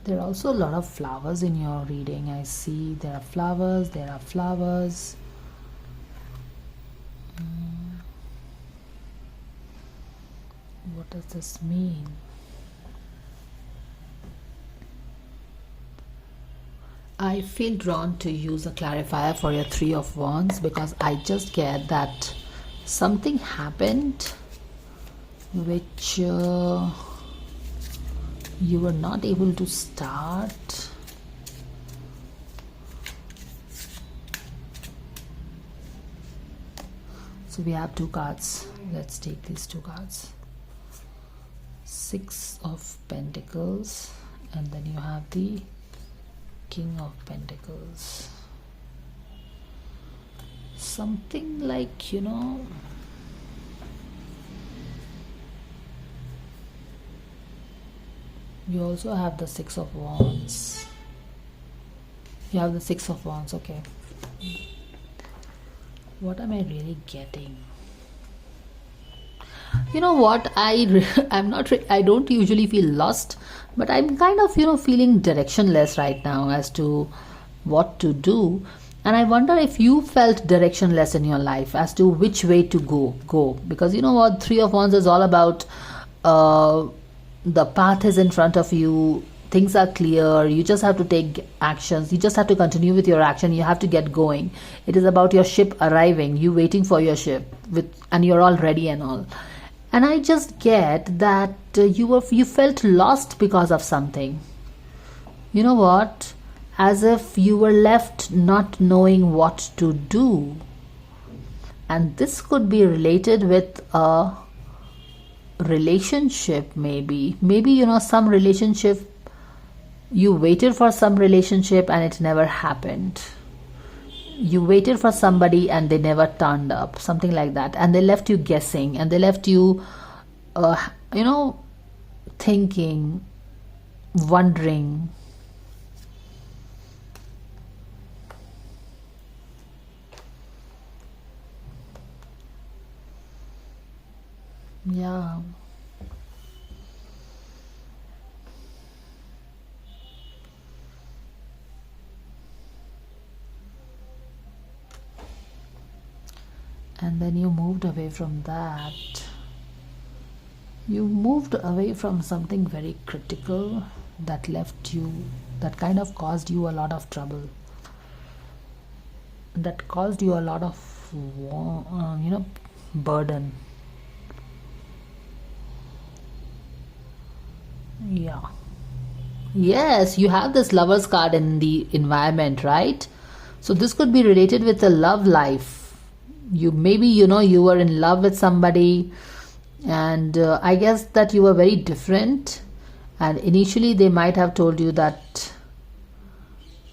There are also a lot of flowers in your reading. I see there are flowers, What does this mean? I feel drawn to use a clarifier for your Three of Wands because I just get that something happened which you were not able to start. So we have two cards. Let's take these two cards. Six of Pentacles, and then you have the King of Pentacles. Something like, you also have the Six of Wands. You have the Six of Wands, okay. What am I really getting? You know what, I don't usually feel lost, but I'm kind of feeling directionless right now as to what to do. And I wonder if you felt directionless in your life as to which way to go. Because you know what, Three of Wands is all about, uh, the path is in front of you, things are clear, you just have to take actions, you just have to continue with your action, you have to get going. It is about your ship arriving, you waiting for your ship and you're all ready and all. And I just get that you felt lost because of something. You know what? As if you were left not knowing what to do. And this could be related with a relationship, maybe. Maybe, you know, some relationship, you waited for some relationship and it never happened. You waited for somebody and they never turned up, something like that. And they left you guessing, and they left you, you know, thinking, wondering. Yeah. And then you moved away from that. You moved away from something very critical that left you, that kind of caused you a lot of trouble, that caused you a lot of, you know, burden. Yeah. Yes, you have this Lover's card in the environment, right? So this could be related with the love life. You maybe, you know, you were in love with somebody, and I guess that you were very different. And initially, they might have told you that,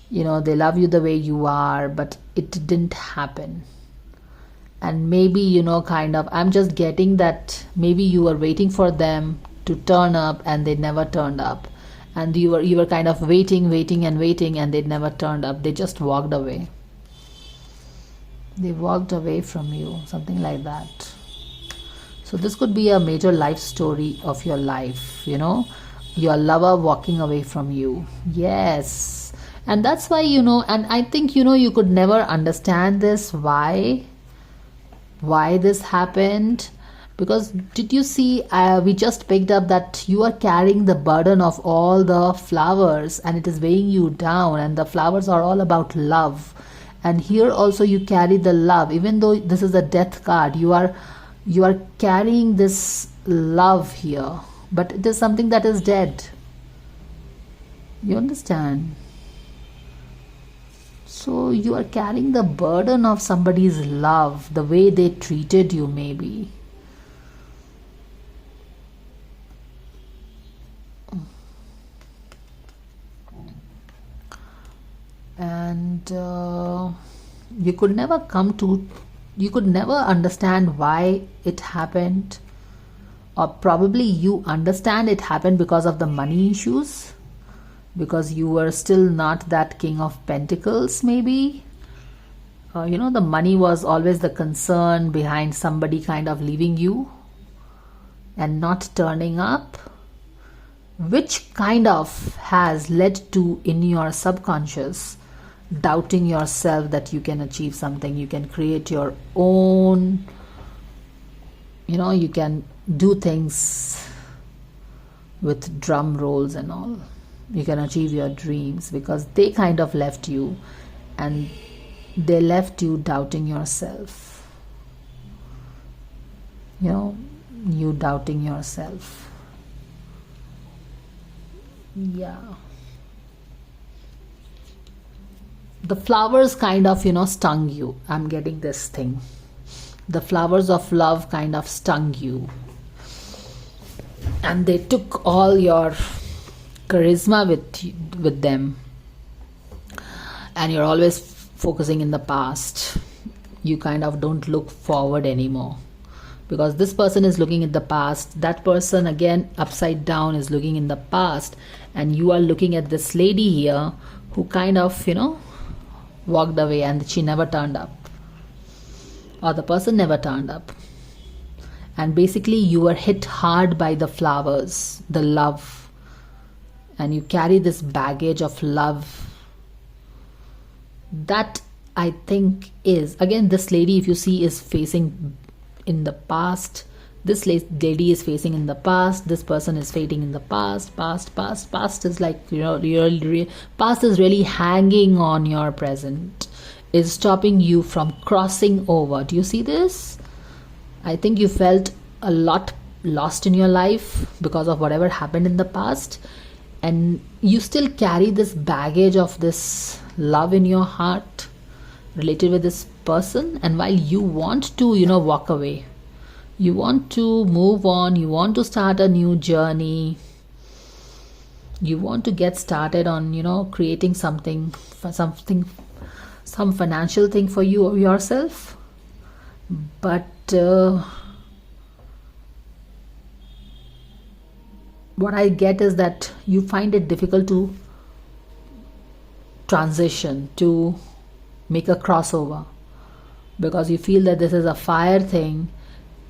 you know, they love you the way you are, but it didn't happen. And maybe, you know, kind of, I'm just getting that maybe you were waiting for them to turn up and they never turned up, and you were kind of waiting and waiting, and they never turned up. They just walked away. They walked away from you, something like that. So this could be a major life story of your life, you know, your lover walking away from you. Yes. And that's why, you know, and I think, you know, you could never understand this, why this happened. Because did you see, we just picked up that you are carrying the burden of all the flowers, and it is weighing you down, and the flowers are all about love. And here also you carry the love, even though this is a death card, you are carrying this love here, but it is something that is dead. You understand? So you are carrying the burden of somebody's love, the way they treated you, maybe. And you could never understand why it happened, or probably you understand it happened because of the money issues, because you were still not that King of Pentacles, maybe. You know, the money was always the concern behind somebody kind of leaving you and not turning up, which kind of has led to, in your subconscious, doubting yourself that you can achieve something, you can create your own, you know, you can do things with drum rolls and all. You can achieve your dreams, because they kind of left you, and they left you doubting yourself. You know, you doubting yourself. Yeah. The flowers kind of, you know, stung you. I'm getting this thing. The flowers of love kind of stung you. And they took all your charisma with them. And you're always focusing in the past. You kind of don't look forward anymore. Because this person is looking at the past. That person, again, upside down, is looking in the past. And you are looking at this lady here who kind of, you know, walked away, and she never turned up, or the person never turned up. And basically you were hit hard by the flowers, the love, and you carry this baggage of love that I think is, again, this lady, if you see, is facing in the past. This lady is facing in the past. This person is facing in the past. Past is like, past is really hanging on your present, is stopping you from crossing over. Do you see this? I think you felt a lot lost in your life because of whatever happened in the past, and you still carry this baggage of this love in your heart related with this person. And while you want to walk away, you want to move on, you want to start a new journey, you want to get started on creating something, some financial thing for you or yourself, but what I get is that you find it difficult to transition, to make a crossover, because you feel that this is a fire thing,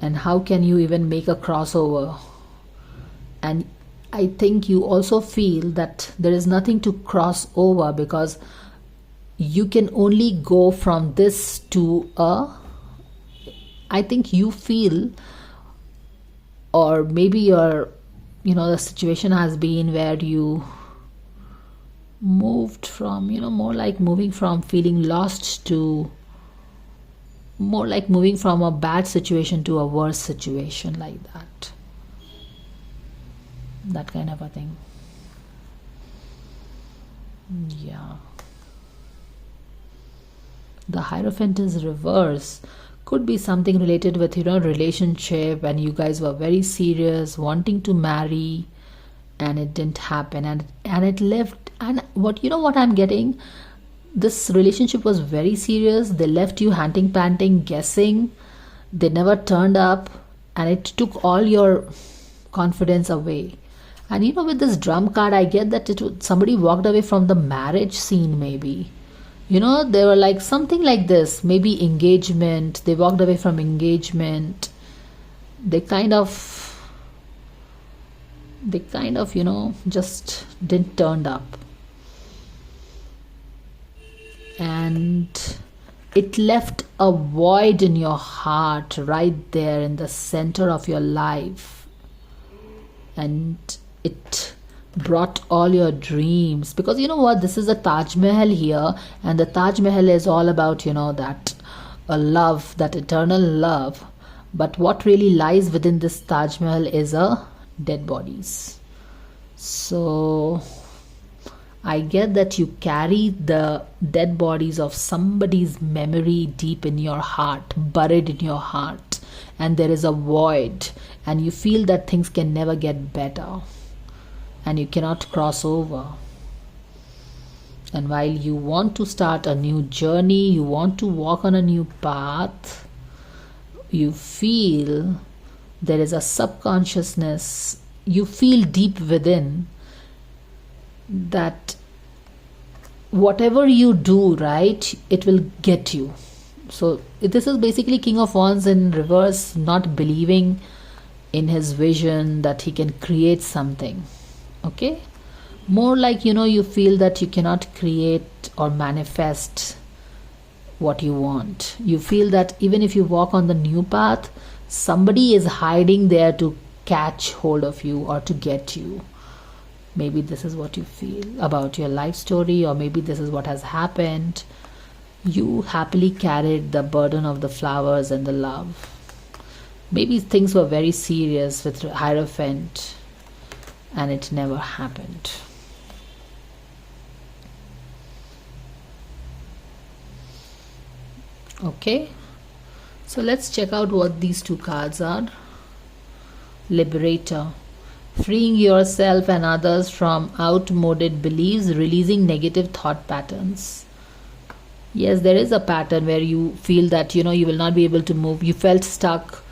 and how can you even make a crossover? And I think you also feel that there is nothing to cross over, because you can only go from this to I think you feel, or maybe your the situation has been where you moved from more like moving from feeling lost to more like moving from a bad situation to a worse situation, like that kind of a thing. Yeah, the Hierophant is reverse. Could be something related with relationship, and you guys were very serious, wanting to marry, and it didn't happen, and it left. And what I'm getting, this relationship was very serious. They left you hunting, panting, guessing. They never turned up, and it took all your confidence away. And with this drum card, I get that somebody walked away from the marriage scene, maybe. They were like something like this, maybe engagement. They walked away from engagement. They kind of just didn't turn up. And it left a void in your heart right there in the center of your life. And it brought all your dreams, because this is a Taj Mahal here, and the Taj Mahal is all about that love, that eternal love. But what really lies within this Taj Mahal is dead bodies. So I get that you carry the dead bodies of somebody's memory deep in your heart, buried in your heart, and there is a void, and you feel that things can never get better, and you cannot cross over. And while you want to start a new journey, you want to walk on a new path, you feel there is a subconsciousness, you feel deep within that whatever you do, right, it will get you. So this is basically King of Wands in reverse, not believing in his vision that he can create something. Okay, more like you feel that you cannot create or manifest what you want. You feel that even if you walk on the new path, somebody is hiding there to catch hold of you or to get you. Maybe this is what you feel about your life story, or maybe this is what has happened. You happily carried the burden of the flowers and the love. Maybe things were very serious with Hierophant, and it never happened. Okay, so let's check out what these two cards are. Liberator. Freeing yourself and others from outmoded beliefs, releasing negative thought patterns. Yes, there is a pattern where you feel that you will not be able to move. You felt stuck.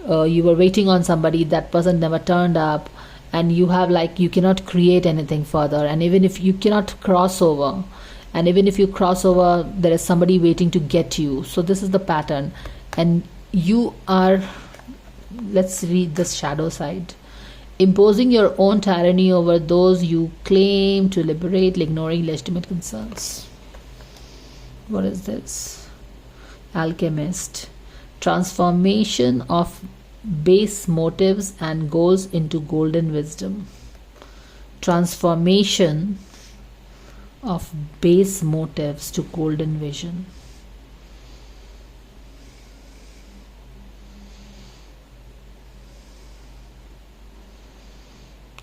You were waiting on somebody. That person never turned up. And you have you cannot create anything further. And even if you cannot cross over, and even if you cross over, there is somebody waiting to get you. So this is the pattern. And you are, let's read the shadow side. Imposing your own tyranny over those you claim to liberate, ignoring legitimate concerns. What is this? Alchemist. Transformation of base motives and goals into golden wisdom. Transformation of base motives to golden vision.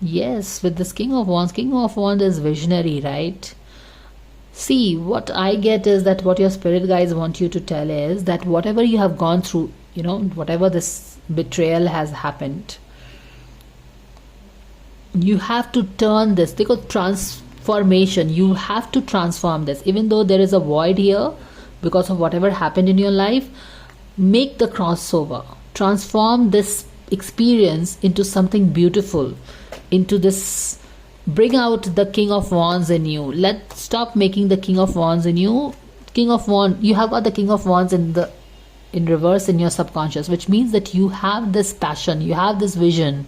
Yes, with this King of Wands is visionary, right? See, what I get is that what your spirit guides want you to tell is that whatever you have gone through, whatever this betrayal has happened, you have to turn this. They call transformation. You have to transform this. Even though there is a void here because of whatever happened in your life, make the crossover. Transform this experience into something beautiful, into this. Bring out the King of Wands in you. Stop making the King of Wands in you. King of Wands, you have got the King of Wands in reverse in your subconscious, which means that you have this passion, you have this vision.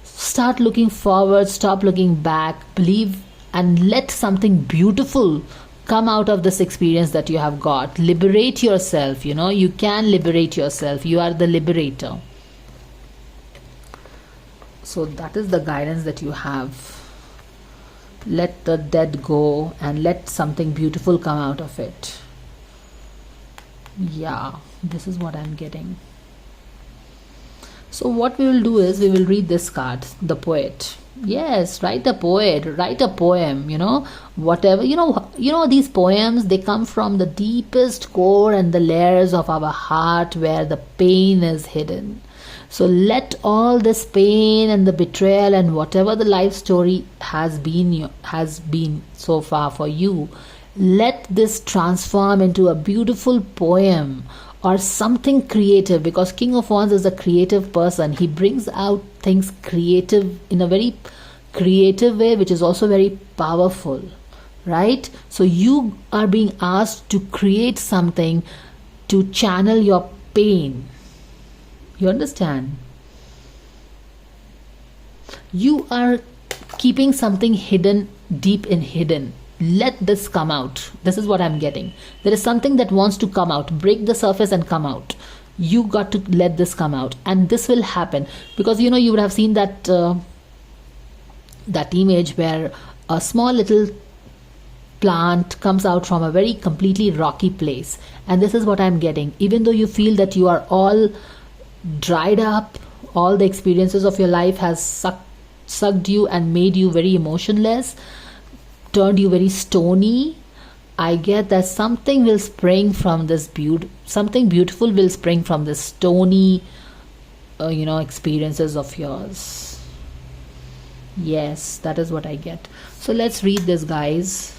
Start looking forward, stop looking back, believe, and let something beautiful come out of this experience that you have got. Liberate yourself. You can liberate yourself. You are the liberator. So that is the guidance that you have. Let the dead go and let something beautiful come out of it. Yeah, this is what I'm getting. So what we will do is we will read this card, the poet. Yes, write a poem, whatever, these poems, they come from the deepest core and the layers of our heart where the pain is hidden. So let all this pain and the betrayal and whatever the life story has been so far for you, let this transform into a beautiful poem or something creative, because King of Wands is a creative person. He brings out things creative in a very creative way, which is also very powerful, right? So you are being asked to create something to channel your pain. You understand? You are keeping something hidden, deep in hidden. Let this come out. This is what I'm getting. There is something that wants to come out, break the surface and come out. You got to let this come out, and this will happen because you would have seen that that image where a small little plant comes out from a very completely rocky place, and this is what I'm getting. Even though you feel that you are all dried up, all the experiences of your life has sucked you and made you very emotionless, turned you very stony, I get that something will spring from this something beautiful will spring from this stony experiences of yours. Yes, that is what I get. So let's read this, guys.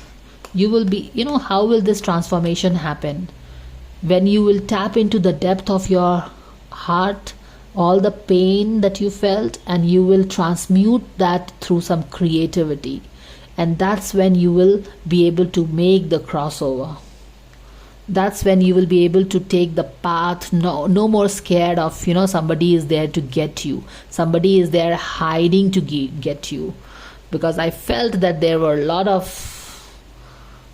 You will be, how will this transformation happen? When you will tap into the depth of your heart, all the pain that you felt, and you will transmute that through some creativity, and that's when you will be able to make the crossover. That's when you will be able to take the path, no more scared of somebody is there to get you, somebody is there hiding to get you, because I felt that there were a lot of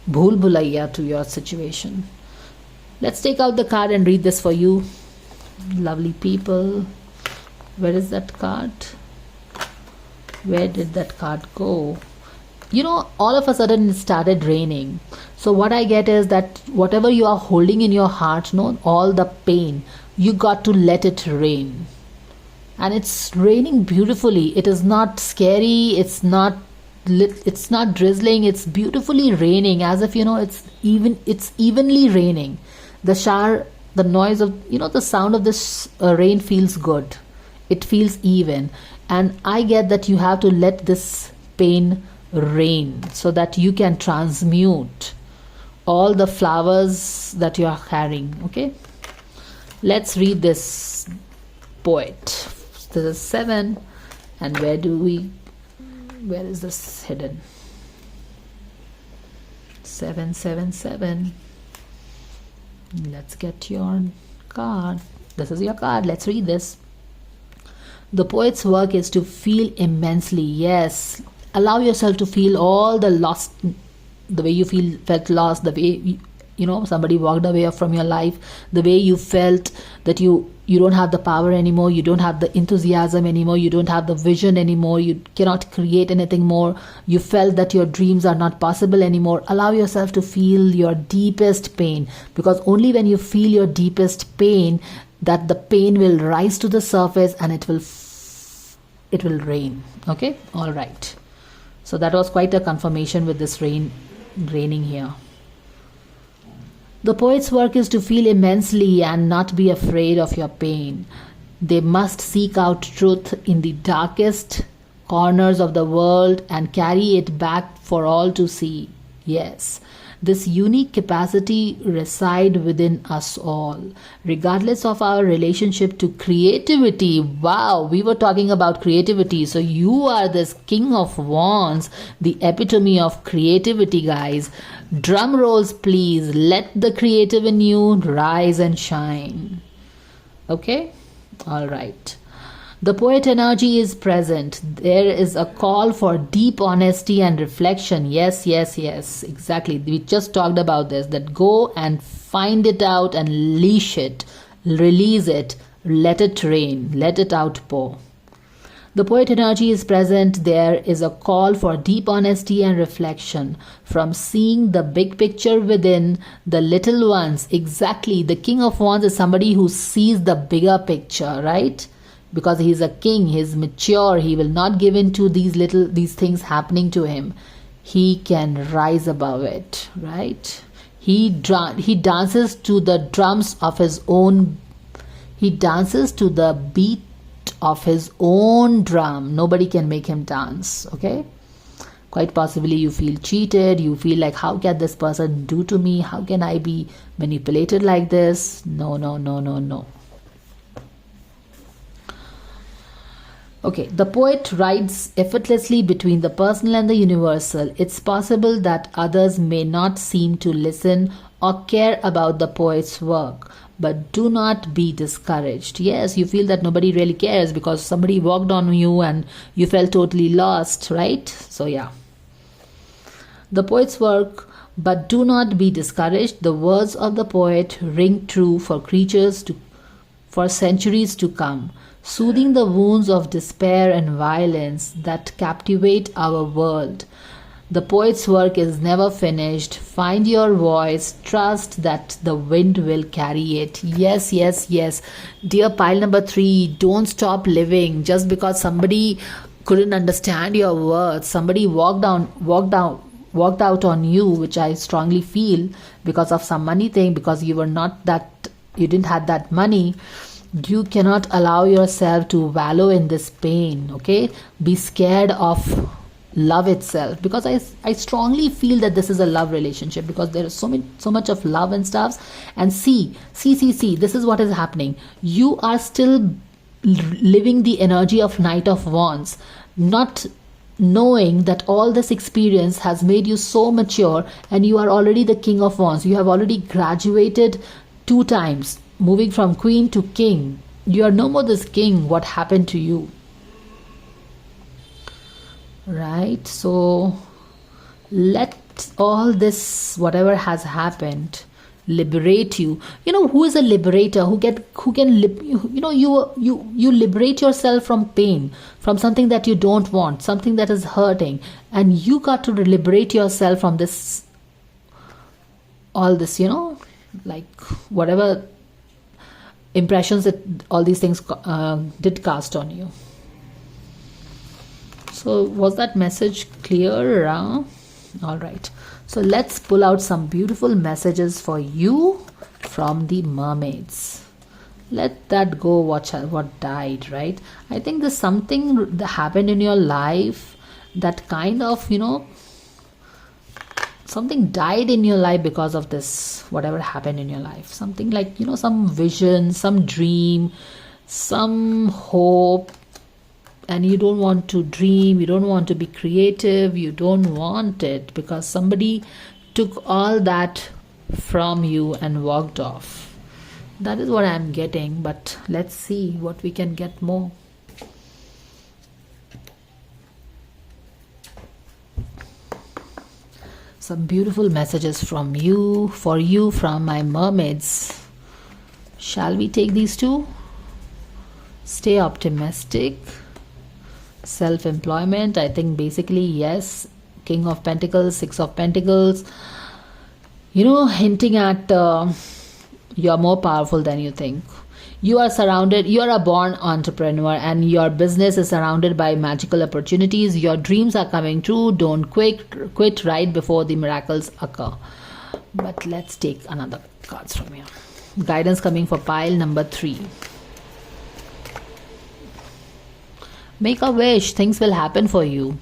bhul bhulaiya to your situation. Let's take out the card and read this for you. Lovely people, where is that card? Where did that card go? All of a sudden it started raining. So what I get is that whatever you are holding in your heart, all the pain, you got to let it rain. And it's raining beautifully. It is not scary, it's not drizzling, it's beautifully raining, as if it's evenly raining. The shower, the noise of the sound of this rain feels good. It feels even, and I get that you have to let this pain rain so that you can transmute all the flowers that you are carrying. Okay, let's read this poet. This is 7, and where is this hidden? 777. Let's get your card. This is your card. Let's read this. The poet's work is to feel immensely. Yes, allow yourself to feel all the lost, the way you felt lost, the way somebody walked away from your life, the way you felt that you don't have the power anymore, you don't have the enthusiasm anymore, you don't have the vision anymore, you cannot create anything more, you felt that your dreams are not possible anymore. Allow yourself to feel your deepest pain, because only when you feel your deepest pain, that the pain will rise to the surface and it will rain. Okay, all right. So that was quite a confirmation with this raining here. The poet's work is to feel immensely and not be afraid of your pain. They must seek out truth in the darkest corners of the world and carry it back for all to see. Yes, this unique capacity resides within us all, regardless of our relationship to creativity. Wow, we were talking about creativity. So you are this King of Wands, the epitome of creativity, guys. Drum rolls, please. Let the creative in you rise and shine. Okay? All right. The poet energy is present. There is a call for deep honesty and reflection. Yes, yes, yes. Exactly. We just talked about this. That go and find it out and leash it. Release it. Let it rain. Let it outpour. The poet energy is present. There is a call for deep honesty and reflection. From seeing the big picture within the little ones. Exactly. The King of Wands is somebody who sees the bigger picture, right? Because he is a king, he is mature, he will not give in to these things happening to him. He can rise above it, right? He dances to the drums of his own. He dances to the beat of his own drum. Nobody can make him dance, okay? Quite possibly you feel cheated, you feel like, how can this person do to me? How can I be manipulated like this? No, no, no, no, no. Okay, the poet rides effortlessly between the personal and the universal. It's possible that others may not seem to listen or care about the poet's work, but do not be discouraged. Yes, you feel that nobody really cares because somebody walked on you and you felt totally lost, right? So yeah. The poet's work, but do not be discouraged. The words of the poet ring true for for centuries to come, soothing the wounds of despair and violence that captivate our world. The poet's work is never finished. Find your voice. Trust that the wind will carry it. Yes, yes, yes. Dear pile number 3, don't stop living just because somebody couldn't understand your words. Somebody walked out on you, which I strongly feel because of some money thing, because you didn't have that money. You cannot allow yourself to wallow in this pain, okay? Be scared of love itself, because I strongly feel that this is a love relationship, because there is so much of love and stuff. And see, this is what is happening. You are still living the energy of Knight of Wands, not knowing that all this experience has made you so mature, and you are already the King of Wands. You have already graduated 2 times, moving from queen to king. You are no more this king. What happened to you? Right? So let all this, whatever has happened, liberate you. You know who is a liberator? You liberate yourself from pain, from something that you don't want, something that is hurting, and you got to liberate yourself from all this, like whatever impressions that all these things did cast on you. So was that message clear? All right. So let's pull out some beautiful messages for you from the mermaids. Let that go. What died, right? I think there's something that happened in your life that kind of, something died in your life because of this, whatever happened in your life. Something like, some vision, some dream, some hope. And you don't want to dream, you don't want to be creative, you don't want it because somebody took all that from you and walked off. That is what I'm getting, but let's see what we can get more. Some beautiful messages from you, for you, from my mermaids. Shall we take these two? Stay optimistic. Self-employment, I think basically yes. King of Pentacles, Six of Pentacles. You know, hinting at you're more powerful than you think. You are surrounded, you are a born entrepreneur and your business is surrounded by magical opportunities. Your dreams are coming true. Don't quit right before the miracles occur. But let's take another cards from here. Guidance coming for pile number 3. Make a wish, things will happen for you.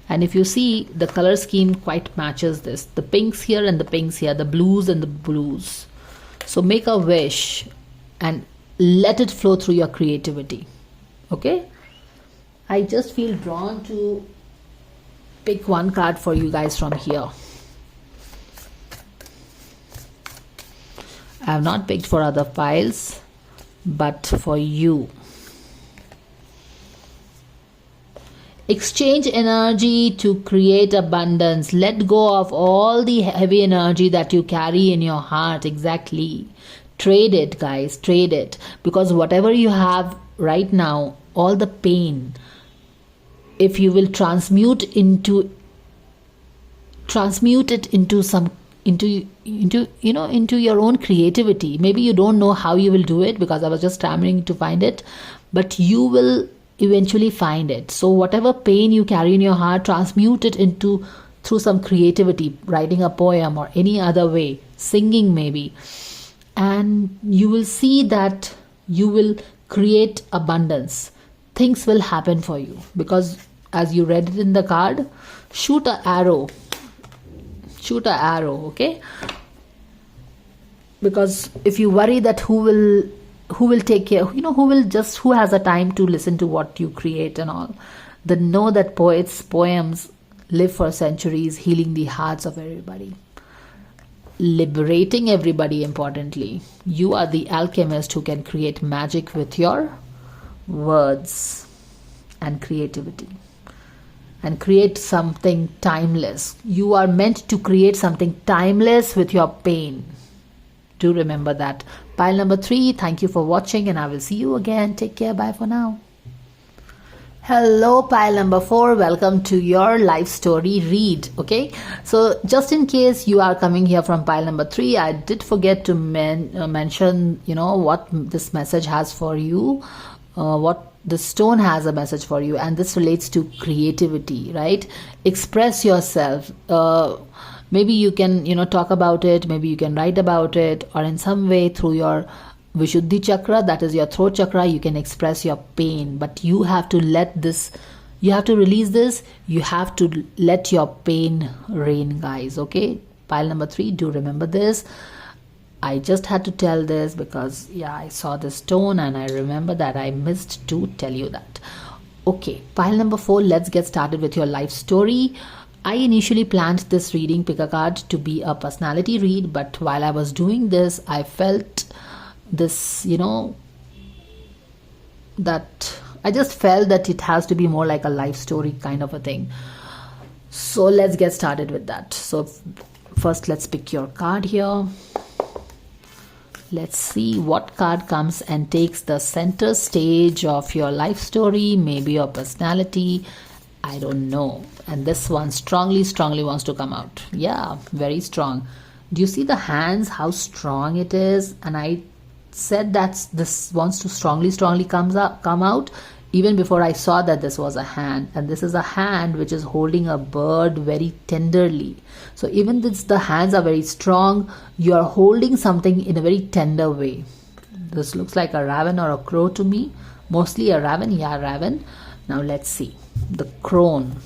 And if you see, the color scheme quite matches this. The pinks here and the pinks here, the blues and the blues. So make a wish and let it flow through your creativity. Okay? I just feel drawn to pick one card for you guys from here. I have not picked for other piles, but for you. Exchange energy to create abundance. Let go of all the heavy energy that you carry in your heart. Exactly. Trade it, guys. Trade it. Because whatever you have right now, all the pain, if you will transmute it into some into your own creativity. Maybe you don't know how you will do it, because I was just stammering to find it, but you will eventually find it. So whatever pain you carry in your heart, transmute it through some creativity, writing a poem or any other way, singing maybe, and you will see that you will create abundance. Things will happen for you, because as you read it in the card, shoot an arrow, okay? Because if you worry that who will take care, who has a time to listen to what you create and all, then know that poems live for centuries, healing the hearts of everybody, liberating everybody. Importantly, you are the alchemist who can create magic with your words and creativity, and create something timeless. You are meant to create something timeless with your pain. Do remember that. Pile number 3, thank you for watching, and I will see you again. Take care. Bye for now. Hello, pile number 4. Welcome to your life story read. Okay, so just in case you are coming here from pile number 3, I did forget to mention, what this message has for you, what the stone has a message for you, and this relates to creativity, right? Express yourself. Maybe you can, talk about it. Maybe you can write about it, or in some way through your Vishuddhi chakra, that is your throat chakra, you can express your pain. But you have to you have to release this. You have to let your pain reign, guys. Okay, pile number 3. Do remember this. I just had to tell this because, I saw this stone and I remember that I missed to tell you that. Okay, pile number 4. Let's get started with your life story. I initially planned this reading, pick a card, to be a personality read, but while I was doing this, I felt this, that I just felt that it has to be more like a life story kind of a thing. So let's get started with that. So first, let's pick your card here. Let's see what card comes and takes the center stage of your life story, maybe your personality. I don't know. And this one strongly wants to come out. Yeah, very strong. Do you see the hands, how strong it is? And I said that this wants to strongly come out even before I saw that this was a hand. And this is a hand which is holding a bird very tenderly. So even though the hands are very strong, you are holding something in a very tender way. This looks like a raven or a crow to me. Mostly a raven. Yeah, raven. Now let's see. The crone.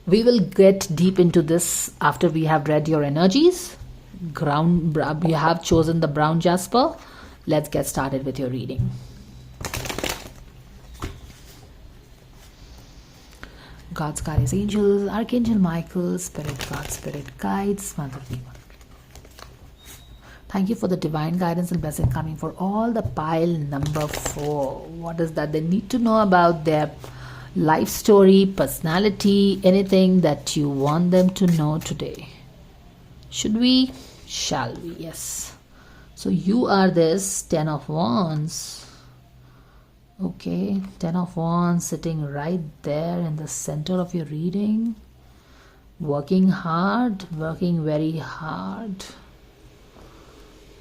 We will get deep into this after we have read your energies. You have chosen the brown jasper. Let's get started with your reading. God's guardians, angels, Archangel Michael, spirit guards, spirit guides, Mother Eva. Thank you for the divine guidance and blessing coming for all the pile number 4. What is that? They need to know about their life story, personality, anything that you want them to know today. Should we? Shall we? Yes. So you are this Ten of Wands. Okay, Ten of Wands sitting right there in the center of your reading. Working hard, working very hard.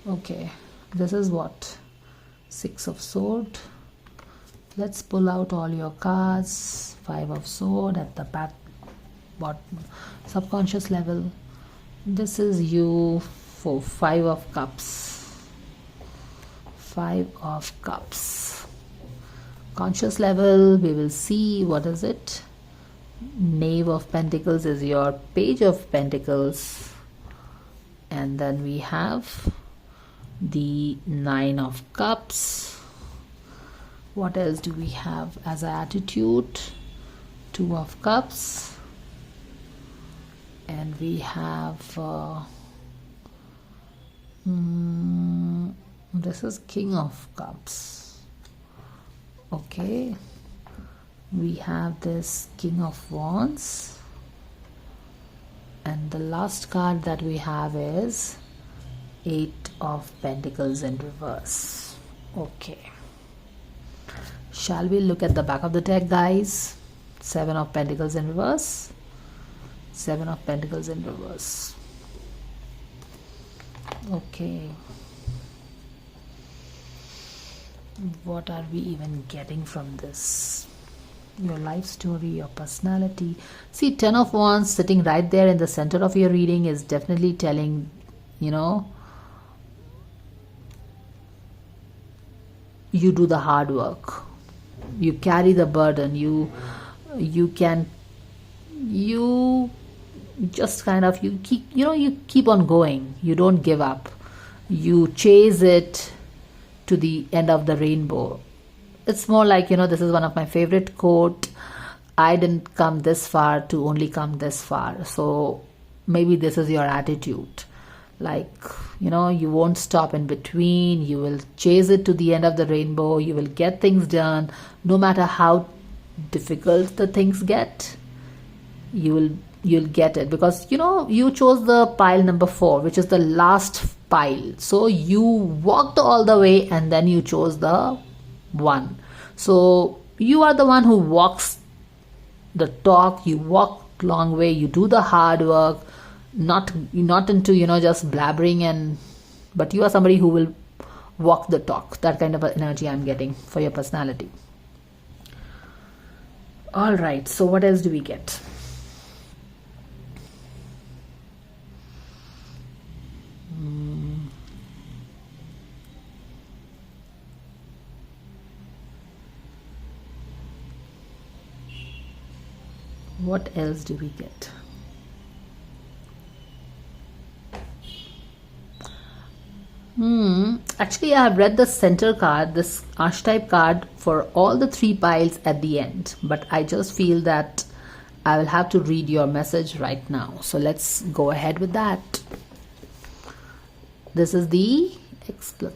Okay, this is what? Six of Swords. Let's pull out all your cards. Five of Swords at the back, bottom, subconscious level. This is you for Five of Cups. Five of Cups. Conscious level, we will see what is it. Knave of Pentacles is your Page of Pentacles. And then we have the Nine of Cups. What else do we have as attitude? Two of Cups. And we have this is King of Cups. Okay, we have this King of Wands, and the last card that we have is Eight of Pentacles in reverse. Okay, shall we look at the back of the deck, guys? Seven of Pentacles in reverse. Seven of Pentacles in reverse. Okay, what are we even getting from this? Your life story, your personality. See, Ten of Wands sitting right there in the center of your reading is definitely telling, you know, you do the hard work, you carry the burden, you just kind of, you keep on going, you don't give up, you chase it to the end of the rainbow. It's more like, this is one of my favorite quote, I didn't come this far to only come this far. So maybe this is your attitude, like, you won't stop in between, you will chase it to the end of the rainbow, you will get things done no matter how difficult the things get. You'll get it, because you chose the pile number 4, which is the last pile. So you walked all the way and then you chose the 1. So you are the one who walks the talk, you walk long way, you do the hard work, not into just blabbering, but you are somebody who will walk the talk. That kind of energy I'm getting for your personality. All right, so what else do we get? What else do we get? Actually, I have read the center card, this archetype card, for all the 3 piles at the end. But I just feel that I will have to read your message right now. So let's go ahead with that. This is the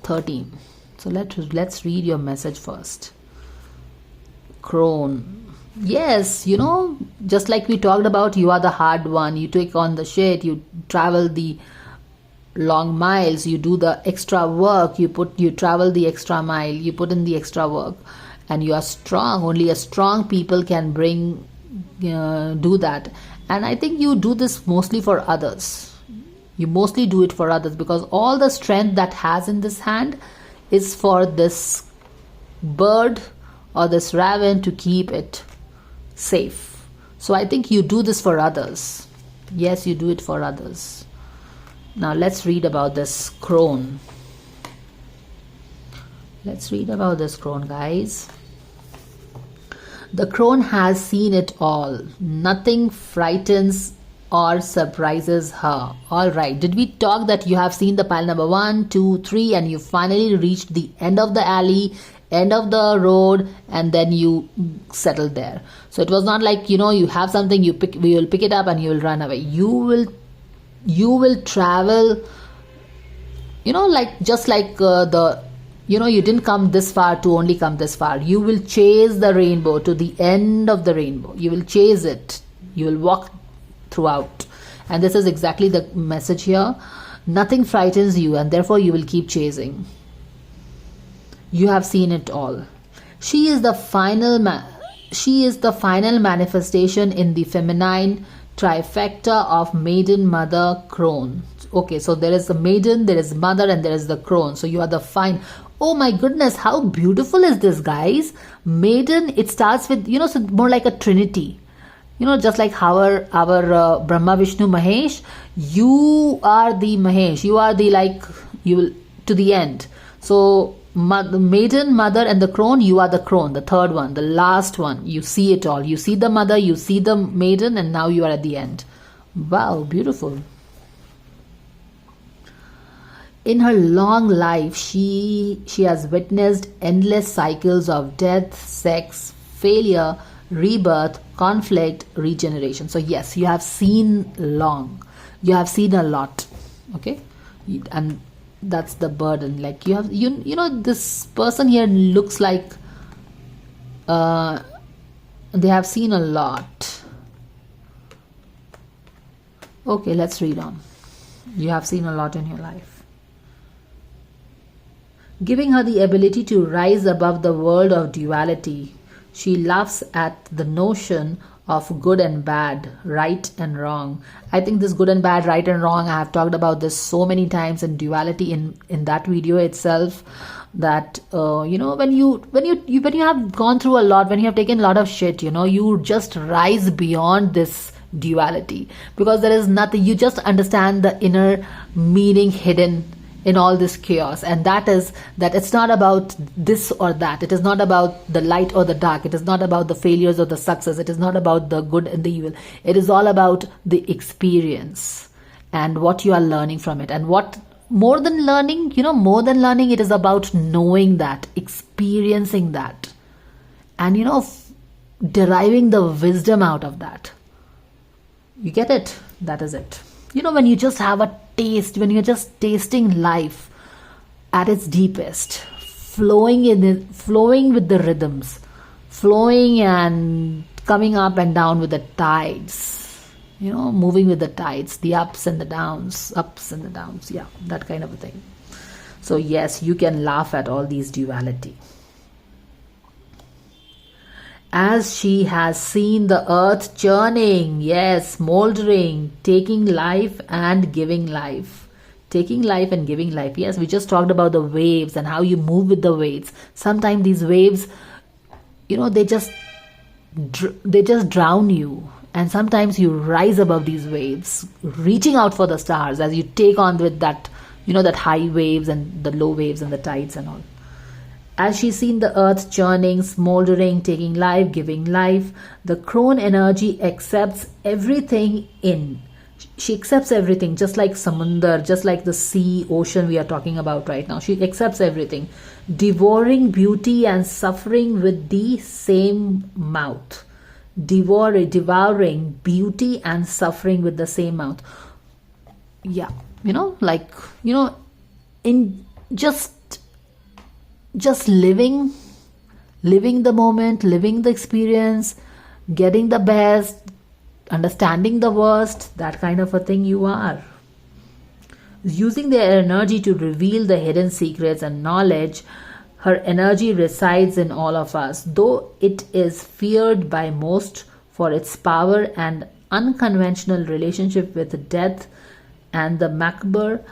13. So let's read your message first. Crone. Yes, just like we talked about, you are the hard one. You take on the shit, you travel the long miles, you do the extra work, you travel the extra mile, you put in the extra work, and you are strong. Only a strong people can do that. And I think you do this mostly for others. You mostly do it for others, because all the strength that has in this hand is for this bird or this raven to keep it safe. So I think you do this for others. Yes, you do it for others. Now let's read about this crone. Let's read about this crone, guys. The crone has seen it all. Nothing frightens or surprises her. All right, did we talk that you have seen the pile number 1, 2, 3, and you finally reached the end of the alley, end of the road, and then you settled there? So it was not like, you have something, you will pick it up and you will run away. You will travel, just like you didn't come this far to only come this far. You will chase the rainbow to the end of the rainbow. You will chase it. You will walk throughout, And this is exactly the message here. Nothing frightens you, and therefore you will keep chasing. You have seen it all. She is the final manifestation in the feminine trifecta of maiden, mother, crone. Okay, so there is the maiden, there is mother, and there is the crone. So you are the fine. Oh my goodness, how beautiful is this, guys? Maiden, it starts with, so more like a trinity. Just like our Brahma, Vishnu, Mahesh. You are the Mahesh. You are the you will to the end. So the maiden, mother, and the crone, you are the crone, the third one, the last one. You see it all. You see the mother, you see the maiden, and now you are at the end. Wow, beautiful. In her long life, she has witnessed endless cycles of death, sex, failure, rebirth, conflict, regeneration. So yes, you have seen long. You have seen a lot. Okay? And that's the burden. Like this person here looks like they have seen a lot. Okay, let's read on. You have seen a lot in your life. Giving her the ability to rise above the world of duality, she laughs at the notion of good and bad, right and wrong. I think this good and bad, right and wrong, I have talked about this so many times in duality in that video itself, that when you have gone through a lot, when you have taken a lot of shit, you just rise beyond this duality, because there is nothing, you just understand the inner meaning hidden in all this chaos, and that is that it's not about this or that. It is not about the light or the dark. It is not about the failures or the success. It is not about the good and the evil. It is all about the experience and what you are learning from it. And what more than learning, it is about knowing that, experiencing that, and deriving the wisdom out of that. You get it? That is it. When you just have a taste, when you're just tasting life at its deepest, flowing with the rhythms, flowing and coming up and down with the tides, moving with the tides, the ups and the downs, yeah, that kind of a thing. So yes, you can laugh at all these duality. As she has seen the earth churning, yes, moldering, taking life and giving life. Taking life and giving life. Yes, we just talked about the waves and how you move with the waves. Sometimes these waves, they just drown you. And sometimes you rise above these waves, reaching out for the stars as you take on with that, that high waves and the low waves and the tides and all. As she's seen the earth churning, smoldering, taking life, giving life, the crone energy accepts everything in. She accepts everything, just like Samundar, just like the sea, ocean we are talking about right now. She accepts everything, devouring beauty and suffering with the same mouth. Devouring beauty and suffering with the same mouth. Yeah, in just living the moment, living the experience, getting the best, understanding the worst, that kind of a thing you are. Using their energy to reveal the hidden secrets and knowledge, her energy resides in all of us, though it is feared by most for its power and unconventional relationship with death and the macabre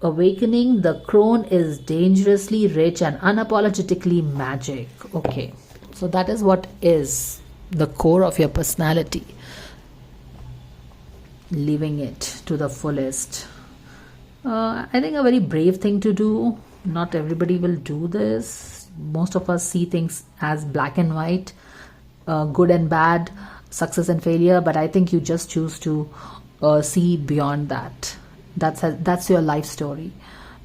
awakening. The crone is dangerously rich and unapologetically magic. Okay, so that is what is the core of your personality. Living it to the fullest. I think a very brave thing to do. Not everybody will do this. Most of us see things as black and white, good and bad, success and failure, but I think you just choose to see beyond that. That's your life story,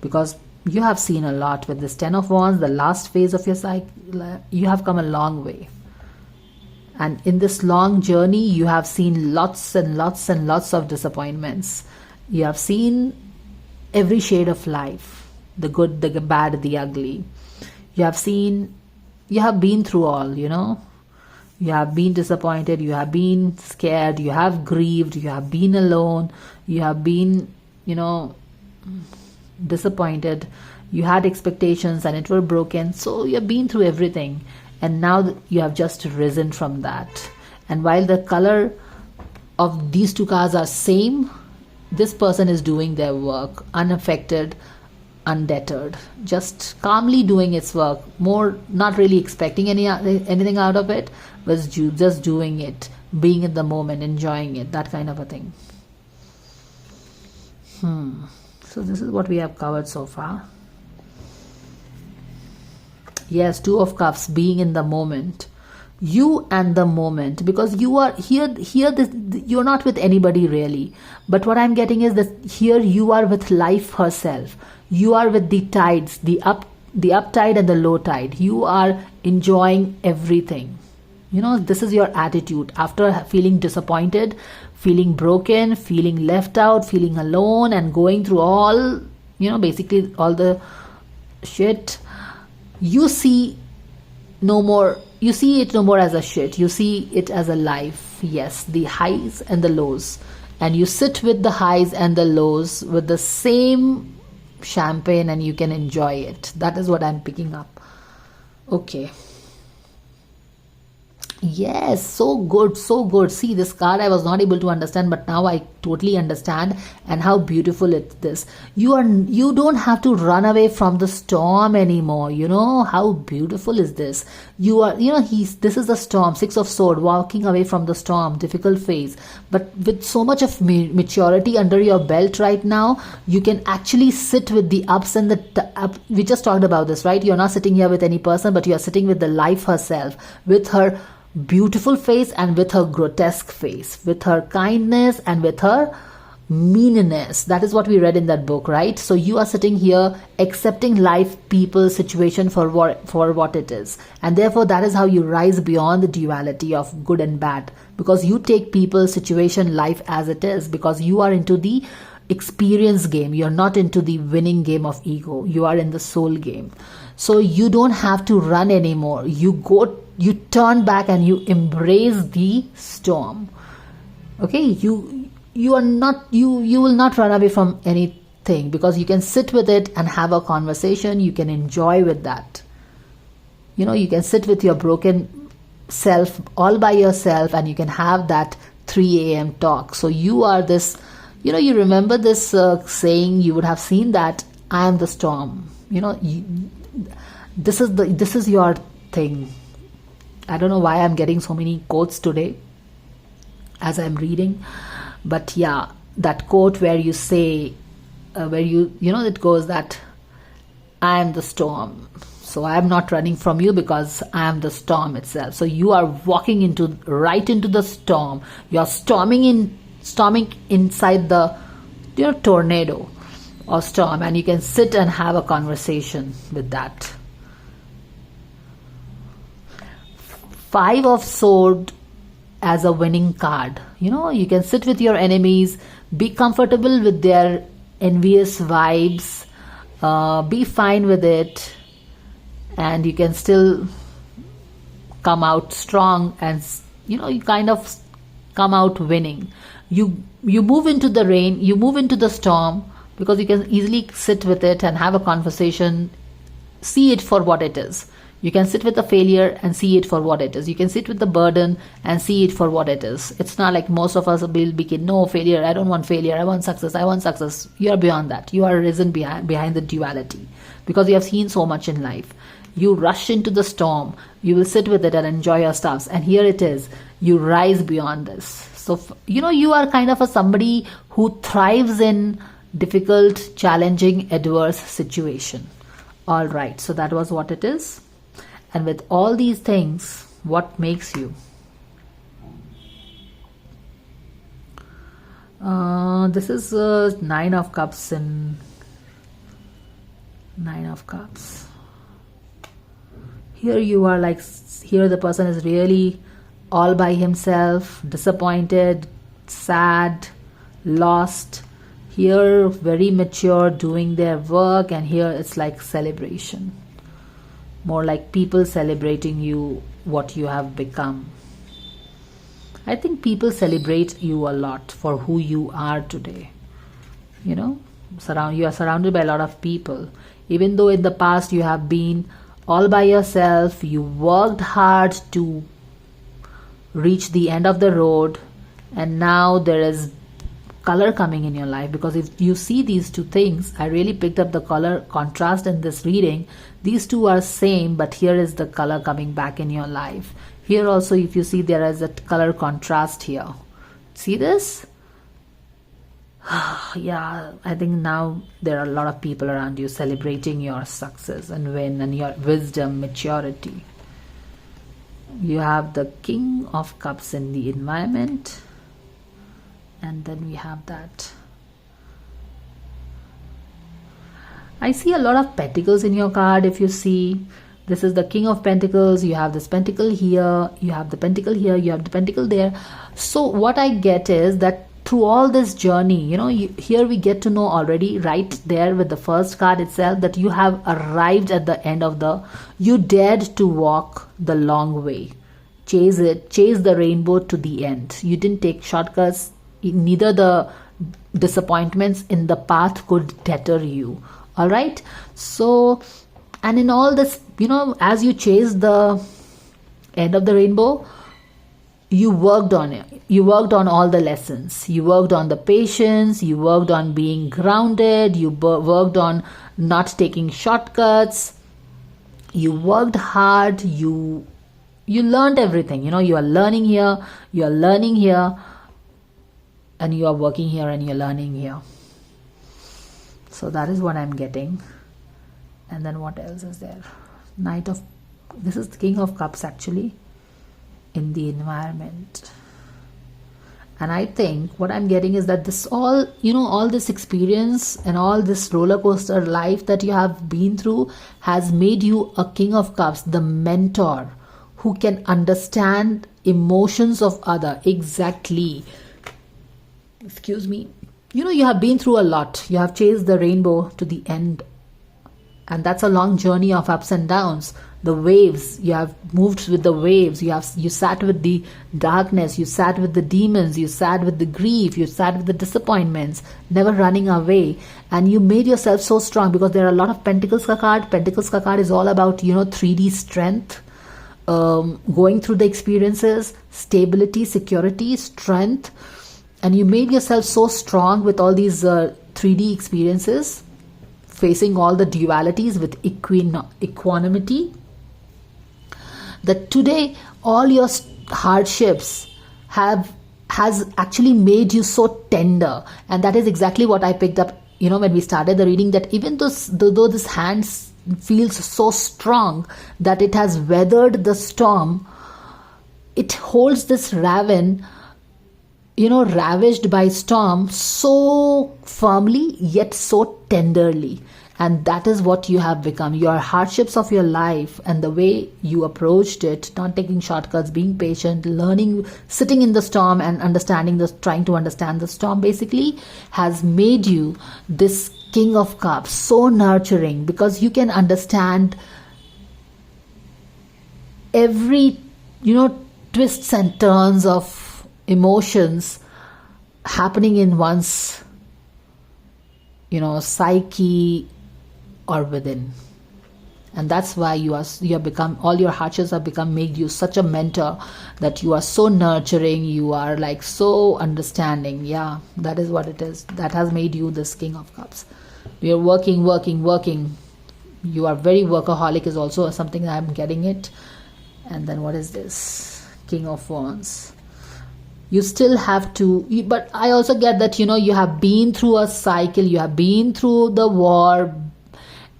because you have seen a lot with this 10 of Wands, the last phase of your cycle. You have come a long way, and in this long journey you have seen lots and lots and lots of disappointments. You have seen every shade of life, the good, the bad, the ugly. You have been through all, You have been disappointed, you have been scared, you have grieved, you have been alone, you have been, disappointed, you had expectations and it were broken. So you have been through everything, and now you have just risen from that. And while the color of these two cards are same, this person is doing their work unaffected, undeterred, just calmly doing its work, more not really expecting anything out of it, but just doing it, being in the moment, enjoying it, that kind of a thing. So this is what we have covered so far. Yes, Two of Cups, being in the moment. You and the moment, because you are here you're not with anybody really, but what I'm getting is that here you are with life herself. You are with the tides, the up tide and the low tide. You are enjoying everything. This is your attitude after feeling disappointed, feeling broken, feeling left out, feeling alone, and going through all, basically all the shit. You see it no more as a shit. You see it as a life. Yes, the highs and the lows. And you sit with the highs and the lows with the same champagne, and you can enjoy it. That is what I'm picking up. Okay. Yes, so good, so good. See, this card I was not able to understand, but now I totally understand, and how beautiful it is. You don't have to run away from the storm anymore. How beautiful is this? You are, this is the storm, Six of Swords, walking away from the storm, difficult phase. But with so much of maturity under your belt right now, you can actually sit with the ups and the we just talked about this, right? You're not sitting here with any person, but you're sitting with the life herself, with her beautiful face and with her grotesque face, with her kindness and with her meanness. That is what we read in that book, right? So you are sitting here accepting life, people, situation for what it is, and therefore that is how you rise beyond the duality of good and bad, because you take people, situation, life as it is, because you are into the experience game. You're not into the winning game of ego. You are in the soul game. So you don't have to run anymore. You turn back and you embrace the storm. Okay, you will not run away from anything, because you can sit with it and have a conversation. You can enjoy with that. You can sit with your broken self all by yourself, and you can have that 3 a.m. talk. So you are this, you remember this saying, you would have seen that, I am the storm. This is your thing. I don't know why I'm getting so many quotes today as I'm reading, but yeah, that quote where you say, it goes that I am the storm. So I am not running from you, because I am the storm itself. So you are walking right into the storm. You are storming inside the tornado or storm, and you can sit and have a conversation with that. Five of Swords as a winning card. You can sit with your enemies, be comfortable with their envious vibes, be fine with it, and you can still come out strong, and you kind of come out winning. You move into the rain, you move into the storm, because you can easily sit with it and have a conversation, see it for what it is. You can sit with the failure and see it for what it is. You can sit with the burden and see it for what it is. It's not like most of us will be, no failure, I don't want failure, I want success. You are beyond that. You are risen behind the duality, because you have seen so much in life. You rush into the storm, you will sit with it and enjoy your stuffs. And here it is, you rise beyond this. So, you are kind of somebody who thrives in difficult, challenging, adverse situation. All right, so that was what it is. And with all these things, what makes you? This is Nine of Cups and Nine of Cups. Here you are here the person is really all by himself, disappointed, sad, lost. Here, very mature, doing their work, and here it's like celebration. More like people celebrating you, what you have become. I think people celebrate you a lot for who you are today. You know, you are surrounded by a lot of people. Even though in the past you have been all by yourself, you worked hard to reach the end of the road, and now there is color coming in your life. Because if you see these two things, I really picked up the color contrast in this reading. These two are same, but here is the color coming back in your life. Here also, if you see, there is a color contrast here. See this? Yeah, I think now there are a lot of people around you celebrating your success and win and your wisdom, maturity. You have the King of Cups in the environment, and then we have that. I see a lot of pentacles in your card. If you see, this is the King of Pentacles. You have this pentacle here, you have the pentacle here, you have the pentacle there. So what I get is that through all this journey, you know, here we get to know already right there with the first card itself that you have arrived at the end of you dared to walk the long way. Chase the rainbow to the end. You didn't take shortcuts. Neither the disappointments in the path could deter you. All right. So, and in all this, you know, as you chase the end of the rainbow, you worked on it. You worked on all the lessons. You worked on the patience. You worked on being grounded. You worked on not taking shortcuts. You worked hard. You learned everything. You know, you are learning here. You are learning here. And you are working here and you're learning here. So that is what I'm getting. And then what else is there? This is the King of Cups actually in the environment. And I think what I'm getting is that this all, you know, all this experience and all this roller coaster life that you have been through has made you a King of Cups, the mentor who can understand emotions of other. Exactly. Excuse me. You know, you have been through a lot. You have chased the rainbow to the end. And that's a long journey of ups and downs. The waves, you have moved with the waves. You sat with the darkness. You sat with the demons. You sat with the grief. You sat with the disappointments, never running away. And you made yourself so strong, because there are a lot of Pentacles ka card. Pentacles ka card is all about, you know, 3D strength, going through the experiences, stability, security, strength. And you made yourself so strong with all these 3D experiences, facing all the dualities with equanimity, that today all your hardships has actually made you so tender. And that is exactly what I picked up, you know, when we started the reading, that even though this hand feels so strong that it has weathered the storm, it holds this raven, you know, ravished by storm, so firmly yet so tenderly. And that is what you have become. Your hardships of your life and the way you approached it, not taking shortcuts, being patient, learning, sitting in the storm and trying to understand the storm, basically has made you this King of Cups, so nurturing, because you can understand every, you know, twists and turns of emotions happening in one's, you know, psyche or within. And that's why you have become, all your hardships have become, made you such a mentor, that you are so nurturing, you are like so understanding. Yeah, that is what it is. That has made you this King of Cups. You're working. You are very workaholic is also something that I'm getting it. And then what is this? King of Wands. You still have to, but I also get that, you know, you have been through a cycle, you have been through the war,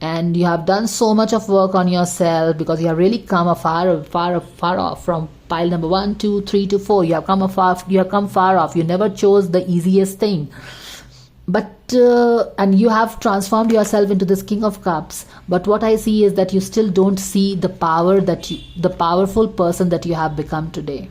and you have done so much of work on yourself, because you have really come far off from pile number 1, 2, 3 to 4. You have come far off. You never chose the easiest thing. But and you have transformed yourself into this King of Cups. But what I see is that you still don't see the powerful person that you have become today.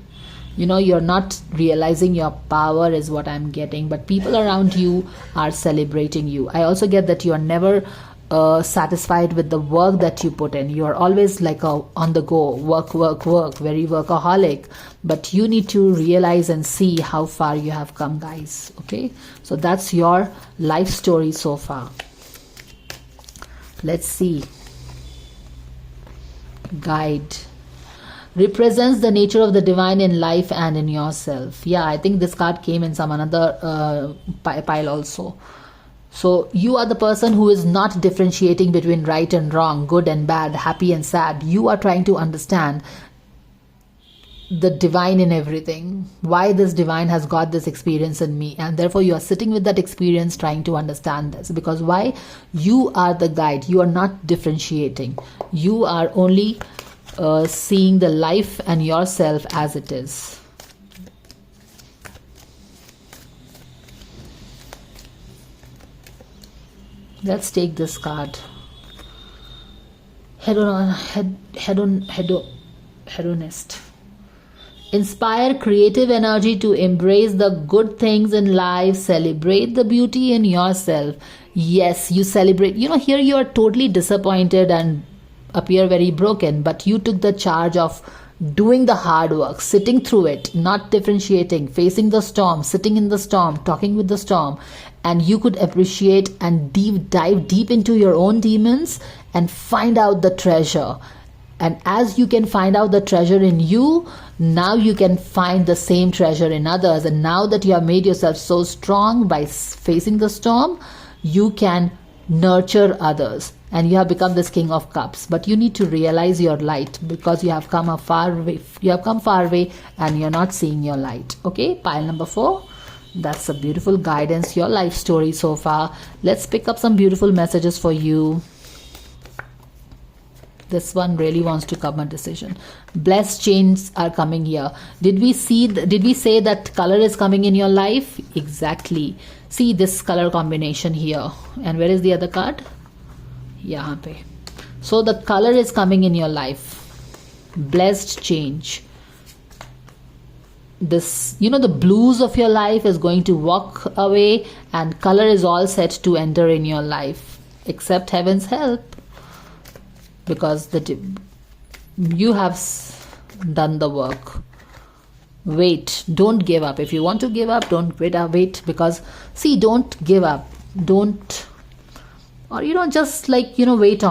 You know, you're not realizing your power is what I'm getting, but people around you are celebrating you. I also get that you are never satisfied with the work that you put in. You are always like on the go, work, very workaholic. But you need to realize and see how far you have come, guys. Okay, so that's your life story so far. Let's see. Guide represents the nature of the divine in life and in yourself. Yeah, I think this card came in some another pile also. So you are the person who is not differentiating between right and wrong, good and bad, happy and sad. You are trying to understand the divine in everything, why this divine has got this experience in me, and therefore you are sitting with that experience trying to understand this. Because why? You are the guide. You are not differentiating. You are only seeing the life and yourself as it is. Let's take this card. Hedonist. Inspire creative energy to embrace the good things in life. Celebrate the beauty in yourself. Yes, you celebrate. You know, here you are totally disappointed and appear very broken, but you took the charge of doing the hard work, sitting through it, not differentiating, facing the storm, sitting in the storm, talking with the storm, and you could appreciate and dive deep into your own demons and find out the treasure. And as you can find out the treasure in you, now you can find the same treasure in others. And now that you have made yourself so strong by facing the storm, you can nurture others. And you have become this King of Cups. But you need to realize your light, because you have come a far way. You have come far away and you're not seeing your light. Okay, pile number 4. That's a beautiful guidance, your life story so far. Let's pick up some beautiful messages for you. This one really wants to come a decision. Blessed changes are coming here. Did we say that color is coming in your life? Exactly. See this color combination here. And where is the other card? Yahan pe. So the color is coming in your life. Blessed change. This, you know, the blues of your life is going to walk away, and color is all set to enter in your life. Accept heaven's help, because you have done the work. Wait, don't give up. If you want to give up, don't wait, because see, don't give up. Don't, or just like, wait,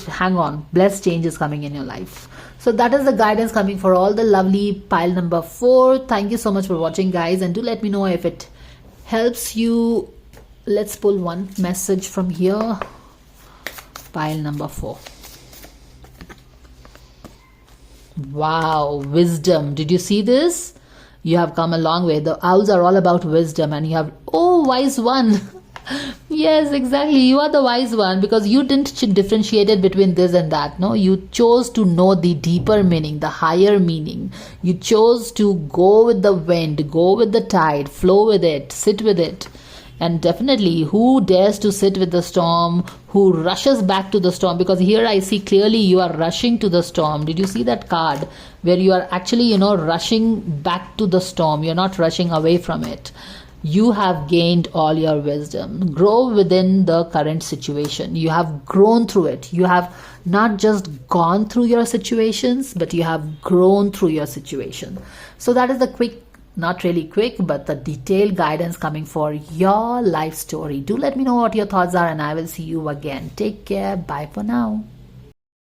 hang on. Blessed change is coming in your life. So that is the guidance coming for all the lovely pile number 4. Thank you so much for watching, guys, and do let me know if it helps you. Let's pull one message from here. Pile number 4. Wow, wisdom. Did you see this? You have come a long way. The owls are all about wisdom, and you have, oh, wise one. Yes, exactly. You are the wise one, because you didn't differentiate it between this and that. No, you chose to know the deeper meaning, the higher meaning. You chose to go with the wind, go with the tide, flow with it, sit with it. And definitely, who dares to sit with the storm, who rushes back to the storm? Because here I see clearly you are rushing to the storm. Did you see that card where you are actually, rushing back to the storm? You're not rushing away from it. You have gained all your wisdom. Grow within the current situation. You have grown through it. You have not just gone through your situations, but you have grown through your situation. So that is the quick, not really quick, but the detailed guidance coming for your life story. Do let me know what your thoughts are, and I will see you again. Take care. Bye for now.